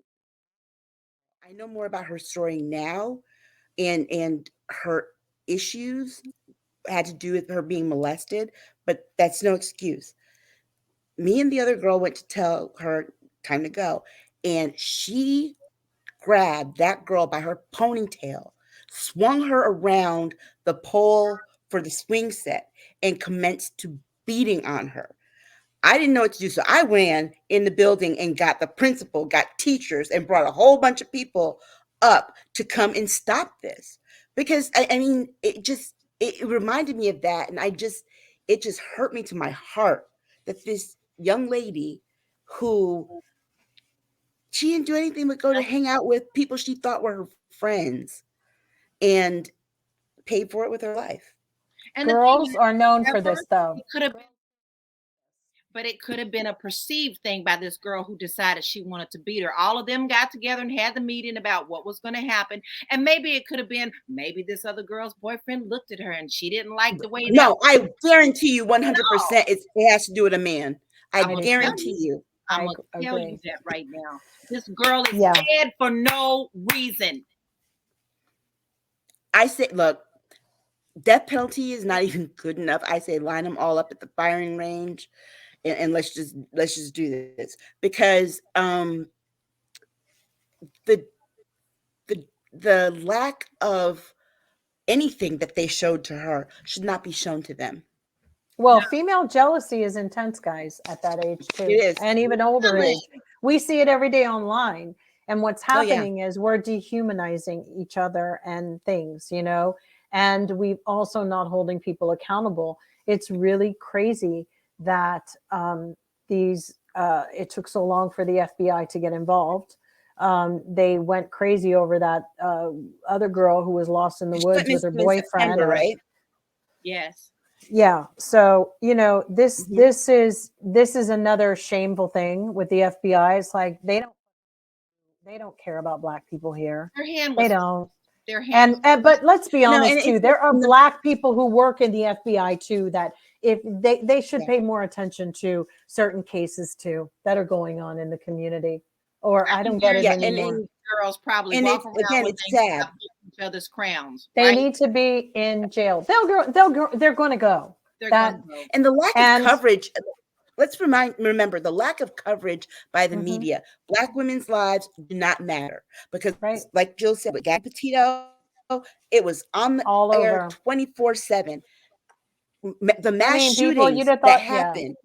I know more about her story now, and her issues had to do with her being molested, but that's no excuse. Me and the other girl went to tell her time to go, and she grabbed that girl by her ponytail, swung her around the pole for the swing set, and commenced to beating on her. I didn't know what to do, so I ran in the building and got the principal, got teachers, and brought a whole bunch of people up to come and stop this. Because I mean, it reminded me of that, and it just hurt me to my heart that this young lady, who she didn't do anything but go to hang out with people she thought were her friends, and paid for it with her life. And girls are known for this, though. But it could have been a perceived thing by this girl who decided she wanted to beat her. All of them got together and had the meeting about what was going to happen. And maybe it could have been, maybe this other girl's boyfriend looked at her and she didn't like the way. No, I guarantee you 100% it has to do with a man. I guarantee you. I'm going to tell you that right now. This girl is dead for no reason. I say, look, death penalty is not even good enough. I say line them all up at the firing range. And let's just do this, because the lack of anything that they showed to her should not be shown to them. Well, female jealousy is intense, guys, at that age too. It is. And even older Really? age. We see it every day online. And what's Oh, yeah. happening is we're dehumanizing each other and things, you know, and we've also not holding people accountable. It's really crazy that it took so long for the FBI to get involved. They went crazy over that other girl who was lost in the woods with her boyfriend. September, right? Yes. Yeah. So, you know, this is another shameful thing with the FBI. It's like they don't care about Black people here. Their hand They was don't. their hand. And but let's be No, honest and too. it's- There are Black people who work in the FBI too that if they should pay more attention to certain cases too that are going on in the community. Or I don't get it anymore. Girls probably and walk it's, around again, with it's things sad. about each other's crowns. They right? need to be in jail. They're going to go. They're that- gonna go. And the lack And- of coverage. Let's remember the lack of coverage by the Mhm. media. Black women's lives do not matter because, Right. like Jill said, with Gabby Petito, it was on the All air over. 24/7. The mass people, shootings you'd have that thought- yeah. happened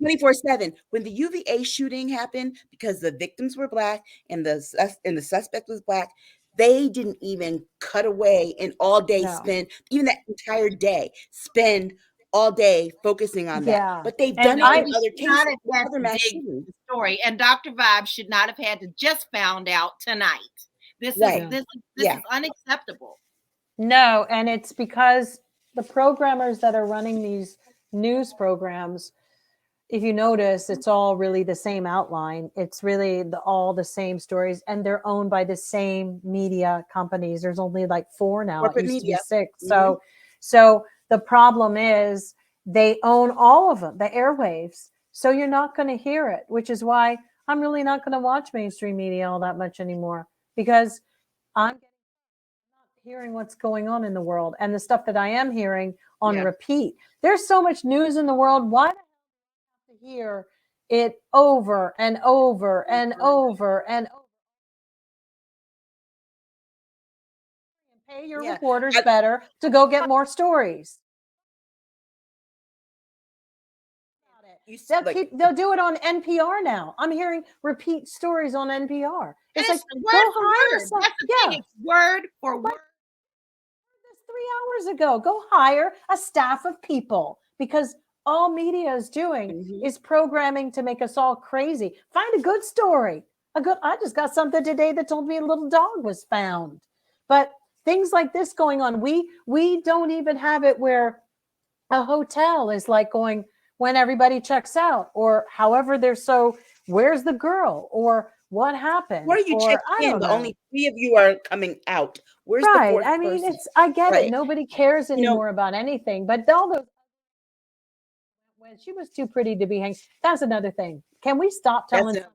24/7. When the UVA shooting happened, because the victims were Black and the suspect was Black, they didn't even cut away and all day No. spend, even that entire day, spend all day focusing on that. Yeah. But they've And done it in We other should not cases, have had other to mass dig shootings. the story, and Dr. Vibe should not have had to just found out tonight. This Right. is Yeah. is unacceptable. No, and it's because the programmers that are running these news programs, if you notice, it's all really the same outline. It's really all the same stories, and they're owned by the same media companies. There's only like 4 now. Corporate It used media. to be 6. So the problem is they own all of them, the airwaves. So you're not going to hear it, which is why I'm really not going to watch mainstream media all that much anymore, because I'm not hearing what's going on in the world, and the stuff that I am hearing on Yeah. repeat. There's so much news in the world. Why do I have to hear it over and over and over and over? And pay your Yeah. reporters better to go get more stories. You see, They'll like, they'll do it on NPR now. I'm hearing repeat stories on NPR. And It's like, word go for hire word. some. That's the Yeah. thing. It's word for word. This 3 hours ago. Go hire a staff of people, because all media is doing Mhm. is programming to make us all crazy. Find a good story. I just got something today that told me a little dog was found. But things like this going on, we don't even have it where a hotel is like going when everybody checks out, or however they're so, where's the girl, or what happened? where you or check I in, don't but know. only 3 of you are coming out. Where's the Right. fourth I mean, person? I get Right. it. Nobody cares You know- anymore about anything. But all those, when she was too pretty to be hanged, that's another thing. Can we stop telling? That's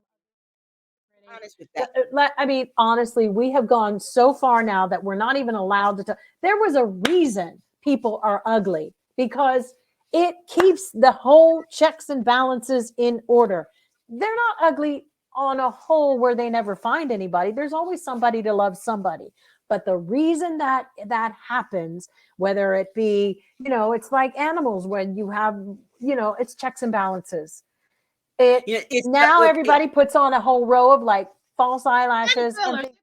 honest with that. I mean, honestly, we have gone so far now that we're not even allowed to tell. There was a reason people are ugly, because it keeps the whole checks and balances in order. They're not ugly on a whole where they never find anybody. There's always somebody to love somebody. But the reason that happens, whether it be, it's like animals when you have, it's checks and balances. It's Now look, everybody puts on a whole row of like false eyelashes. Caterpillars.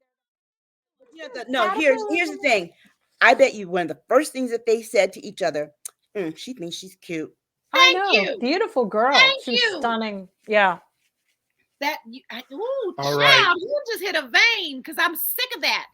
No, here's the thing. I bet you one of the first things that they said to each other, she thinks she's cute. I Thank know, you. beautiful girl. Thank She's you. stunning. Yeah. Ooh, All child, right. you just hit a vein, because I'm sick of that.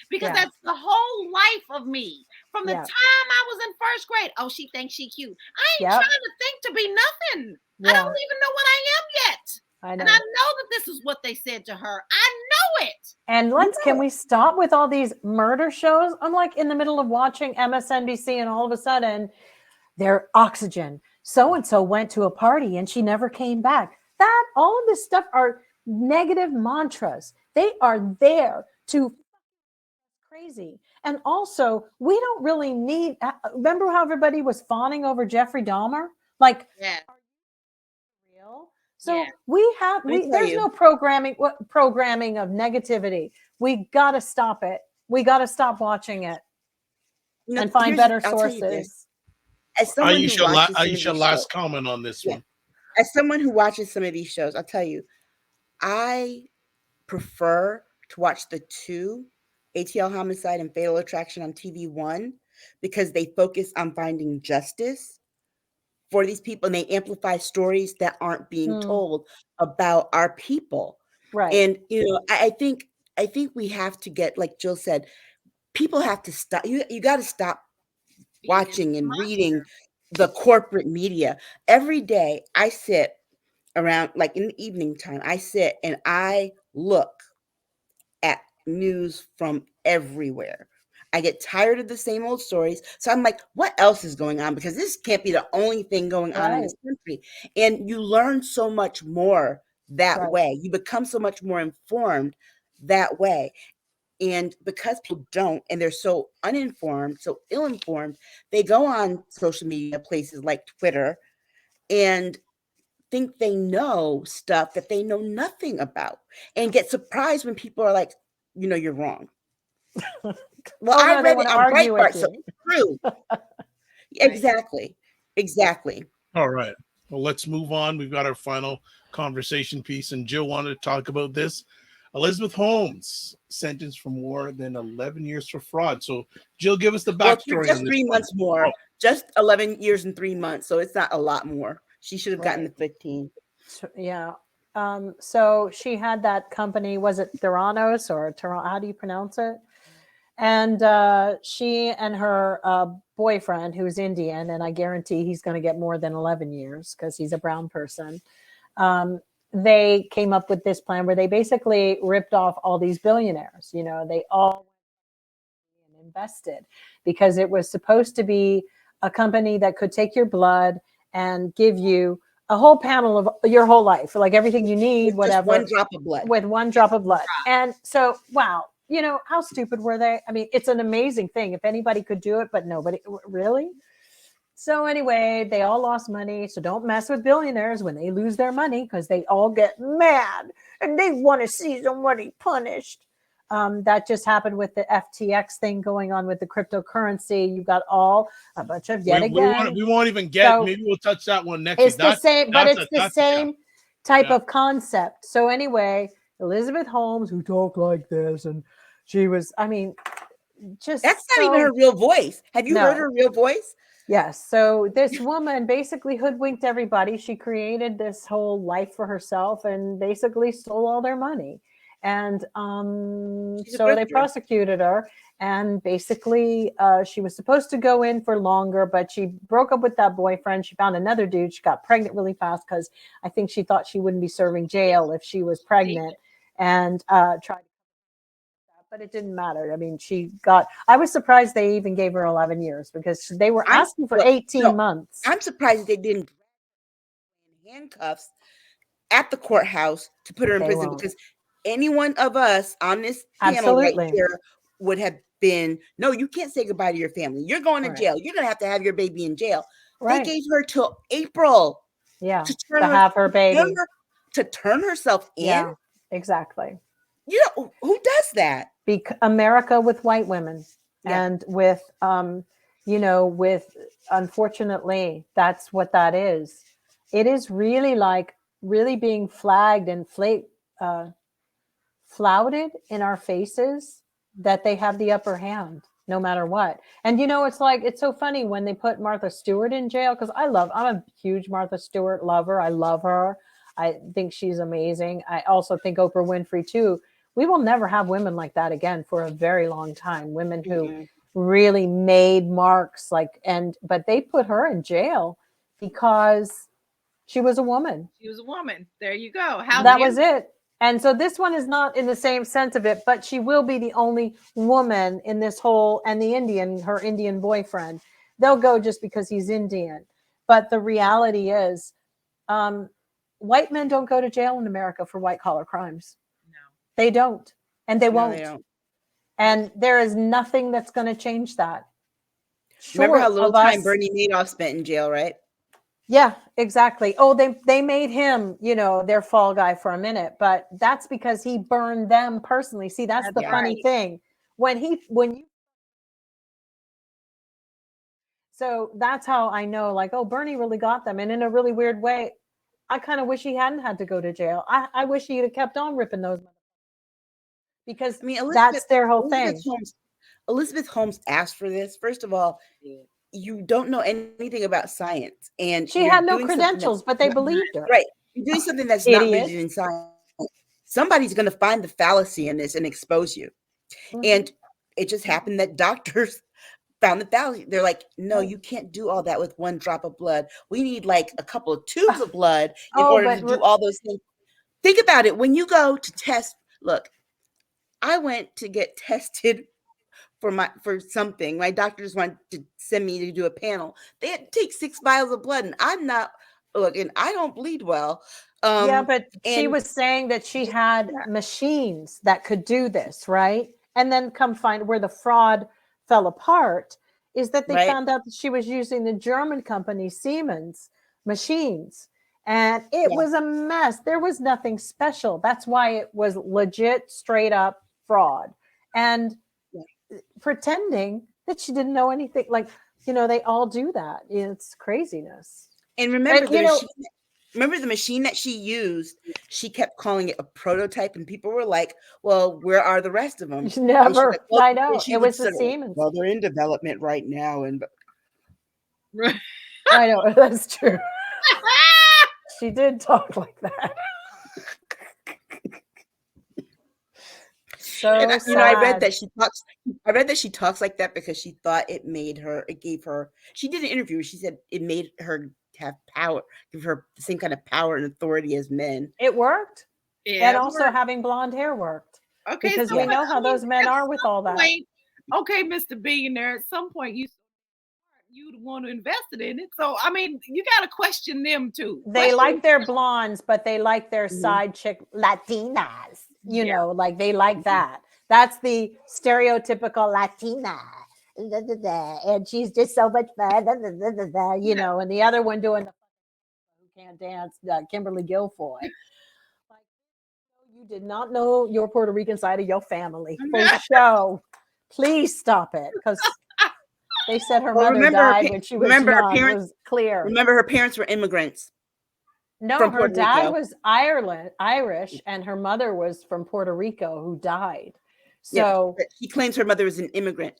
Because Yeah. that's the whole life of me. From the Yeah. time I was in first grade. Oh, she thinks she cute. I ain't Yep. trying to think to be nothing. I Yeah. don't even know what I am yet. I know. And I know that this is what they said to her. I know it. And can we stop with all these murder shows? I'm like in the middle of watching MSNBC, and all of a sudden they're oxygen. So-and-so went to a party and she never came back. All of this stuff are negative mantras. They are there to crazy. And also, we don't really need, remember how everybody was fawning over Jeffrey Dahmer? Like, Yeah. real. So Yeah. there's no programming of negativity. We got to stop it. We got to stop watching it. and find better I'll tell you this. sources. As someone who watches some of these last shows, comment on this one. as someone who watches some of these shows, I'll tell you, I prefer to watch the two, ATL Homicide and Fatal Attraction on TV1, because they focus on finding justice for these people and they amplify stories that aren't being told about our people. Right. And I think we have to get, like Jill said, people have to stop. You got to stop watching and reading the corporate media. Every day I sit around, like in the evening time, I sit and I look at news from everywhere. I get tired of the same old stories. So I'm like, what else is going on? Because this can't be the only thing going on in this country. And you learn so much more that way. You become so much more informed that way. And because people don't, and they're so uninformed, so ill-informed, they go on social media places like Twitter and think they know stuff that they know nothing about, and get surprised when people are like, you're wrong. Well, I read it on Breitbart, so it's true. Exactly. All right. Well, let's move on. We've got our final conversation piece, and Jill wanted to talk about this. Elizabeth Holmes sentenced for more than 11 years for fraud. So, Jill, give us the backstory. Just 3 months more. Just 11 years and 3 months. So it's not a lot more. She should have gotten the 15. Yeah. So she had that company. Was it Theranos or Toronto? How do you pronounce it? And she and her boyfriend, who's Indian, and I guarantee he's going to get more than 11 years because he's a brown person. They came up with this plan where they basically ripped off all these billionaires. They all invested because it was supposed to be a company that could take your blood and give you a whole panel of your whole life, like everything you need, whatever. One drop of blood. With one drop of blood. And so, wow. How stupid were they? I mean, it's an amazing thing. If anybody could do it, but nobody really. So anyway, they all lost money. So don't mess with billionaires when they lose their money, because they all get mad and they want to see somebody punished. That just happened with the FTX thing going on with the cryptocurrency. You got a bunch of again. We won't even get. So maybe we'll touch that one next. It's the same, but it's the same type of concept. So anyway, Elizabeth Holmes, who talked like this, and she was, just that's not even her real voice. Have you heard her real voice? Yes. So this woman basically hoodwinked everybody. She created this whole life for herself and basically stole all their money. And so they prosecuted her. And basically, she was supposed to go in for longer, but she broke up with that boyfriend. She found another dude. She got pregnant really fast because I think she thought she wouldn't be serving jail if she was pregnant, and tried. But it didn't matter. I mean, I was surprised they even gave her 11 years because they were asking for 18 months. I'm surprised they didn't handcuffs at the courthouse to put her in prison, because any one of us on this panel right here would have been, no, you can't say goodbye to your family. You're going to jail. You're going to have your baby in jail. They gave her till April. Yeah. To have her baby. To turn herself in. Yeah, exactly. Who does that? America with white women, and with unfortunately, that's what that is. It is really like being flagged and flouted in our faces that they have the upper hand no matter what. And it's so funny when they put Martha Stewart in jail, because I'm a huge Martha Stewart lover. I love her. I think she's amazing. I also think Oprah Winfrey too. We will never have women like that again for a very long time. Women who really made marks, but they put her in jail because she was a woman. She was a woman. There you go. That was it. And so this one is not in the same sense of it, but she will be the only woman in this whole, and her Indian boyfriend, they'll go just because he's Indian. But the reality is, white men don't go to jail in America for white collar crimes. They don't, and they won't. They don't. And there is nothing that's going to change that. Remember how little time Bernie Madoff spent in jail, right? Yeah, exactly. Oh, they made him, their fall guy for a minute, but that's because he burned them personally. See, that's the funny thing. When you So that's how I know, like, oh, Bernie really got them. And in a really weird way, I kind of wish he hadn't had to go to jail. I wish he'd have kept on ripping those, because I mean, that's their whole thing. Elizabeth Holmes asked for this. First of all, you don't know anything about science, and She had no credentials, but they believed her. Right. You're doing something that's not rooted in science. Somebody's going to find the fallacy in this and expose you. And it just happened that doctors found the fallacy. They're like, no, you can't do all that with one drop of blood. We need like a couple of tubes of blood in order to do all those things. Think about it. When you go to test, look, I went to get tested for something. My doctors wanted to send me to do a panel. They had to take 6 vials of blood, and I'm not, look, and I don't bleed well. Yeah, but she was saying that she had machines that could do this, right? And then come find where the fraud fell apart is that they found out that she was using the German company Siemens machines. And it was a mess. There was nothing special. That's why it was legit, straight up fraud. And pretending that she didn't know anything. Like, they all do that. It's craziness. And remember, remember the machine that she used? She kept calling it a prototype, and people were like, well, where are the rest of them? Never. Like, well, I know. It was the Siemens. Well, they're in development right now. And I know. That's true. She did talk like that. So and, I read that she talks like that because she thought it gave her, she did an interview where she said it made her have power, give her the same kind of power and authority as men. It worked. Yeah, and also having blonde hair worked. Okay, because we know how those men are with all that. Okay, Mr. Billionaire, at some point you'd want to invest in it. So, I mean, you got to question them too. They like their blondes, but they like their side chick Latinas. Like they like that. That's the stereotypical Latina. And she's just so much fun. And the other one doing the who can't dance, Kimberly Guilfoyle. You did not know your Puerto Rican side of your family for show. Please stop it, because they said her mother died when she was young. Her parents, was clear. Remember, her parents were immigrants. No, her dad was Irish, and her mother was from Puerto Rico, who died. So she claims her mother was an immigrant.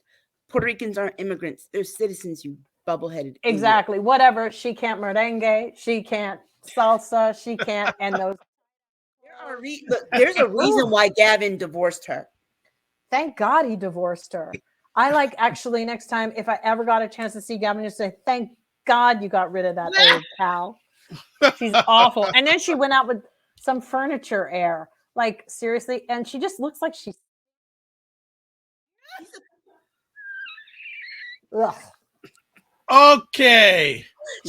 Puerto Ricans aren't immigrants; they're citizens. You bubbleheaded. Exactly. Idiot. Whatever. She can't merengue. She can't salsa. She can't. And those. There's a reason why Gavin divorced her. Thank God he divorced her. I actually next time, if I ever got a chance to see Gavin, just say, thank God you got rid of that old pal. She's awful. And then she went out with some furniture heir. Like, seriously. And she just looks like she's. Ugh. Okay.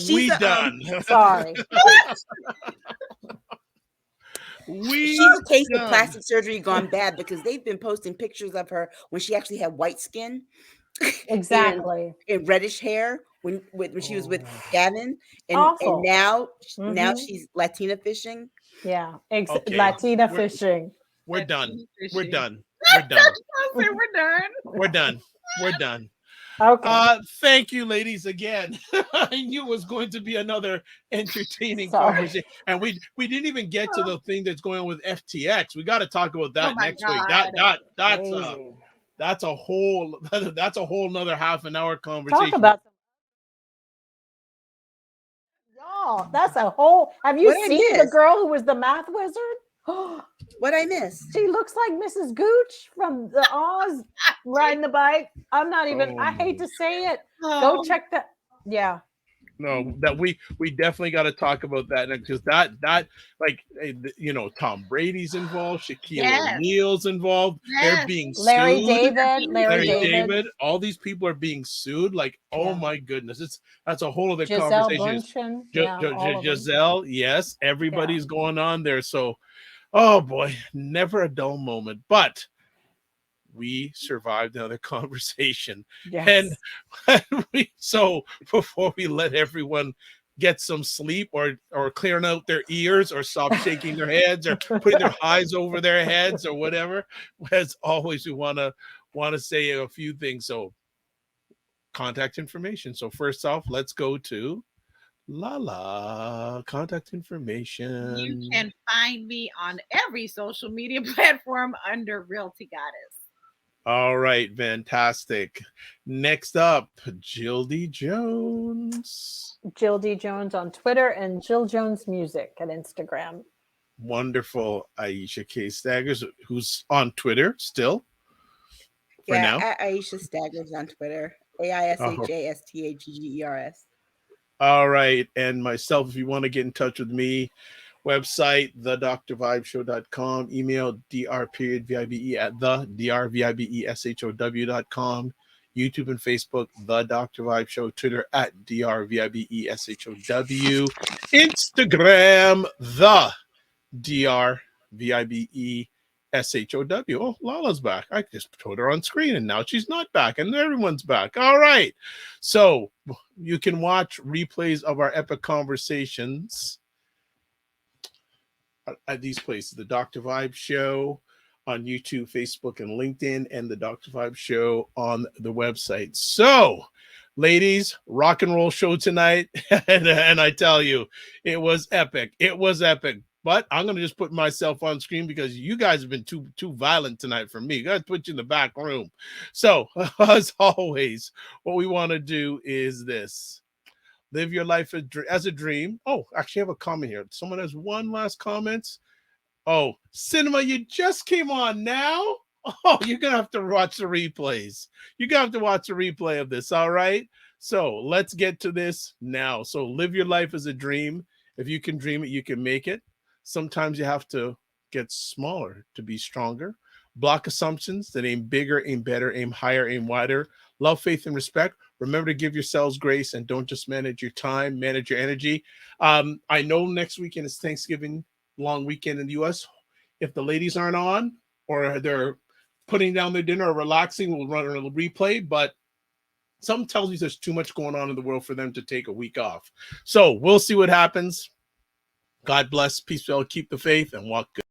We done. Sorry. She's a case of plastic surgery gone bad, because they've been posting pictures of her when she actually had white skin. Exactly. and reddish hair when she was with Gavin, and now she's Latina fishing. Yeah, Latina fishing. We're done. We're done. Okay. Thank you, ladies, again. I knew it was going to be another entertaining conversation, and we didn't even get to the thing that's going on with FTX. We got to talk about that next week. That's a whole nother half an hour conversation. Talk about y'all. That's a whole. Have you seen the girl who was the math wizard? What I miss? She looks like Mrs. Gooch from the Oz riding the bike. I'm not even. I hate to say it. Go check that. Yeah. No, that we definitely got to talk about that, because that Tom Brady's involved, Shaquille O'Neal's involved. They're being sued. Larry David. All these people are being sued. Like, oh my goodness, that's a whole other Giselle conversation. Bündchen. Giselle, yes, everybody's going on there. So, oh boy, never a dull moment. But we survived another conversation. Yes. And so before we let everyone get some sleep or clearing out their ears or stop shaking their heads or putting their eyes over their heads or whatever, as always, we want to say a few things. So contact information. So first off, let's go to LaLa, contact information. You can find me on every social media platform under Realty Goddess. All right, fantastic. Next up, Jill D. Jones. Jill D. Jones on Twitter and Jill Jones Music at Instagram. Wonderful. Aisha K. Staggers, who's on Twitter still for Yeah, now. at Aisha Staggers on Twitter. AISHASTAGGERS. All right. And myself, if you want to get in touch with me, website, thedrvibeshow.com, email dr.vibe at drvibeshow.com, YouTube and Facebook, The Dr. Vibe Show, Twitter at drvibeshow, Instagram, The DRVIBESHOW. Oh, Lala's back. I just put her on screen and now she's not back and everyone's back. All right. So you can watch replays of our epic conversations at these places: the Dr. Vibe Show on YouTube, Facebook, and LinkedIn, and the Dr. Vibe Show on the website. So, ladies, rock and roll show tonight. and I tell you, it was epic. It was epic. But I'm going to just put myself on screen because you guys have been too violent tonight for me. Got to put you in the back room. So, as always, what we want to do is this. Live your life as a dream. Oh, actually, I have a comment here. Someone has one last comment. Oh, Cinema, you just came on now? Oh, you're going to have to watch the replays. You're going to have to watch a replay of this, all right? So let's get to this now. So live your life as a dream. If you can dream it, you can make it. Sometimes you have to get smaller to be stronger. Block assumptions that aim bigger, aim better, aim higher, aim wider. Love, faith, and respect. Remember to give yourselves grace and don't just manage your time, manage your energy. I know next weekend is Thanksgiving long weekend in the U.S. If the ladies aren't on or they're putting down their dinner or relaxing, we'll run a little replay. But something tells me there's too much going on in the world for them to take a week off. So we'll see what happens. God bless. Peace, well, keep the faith, and walk good.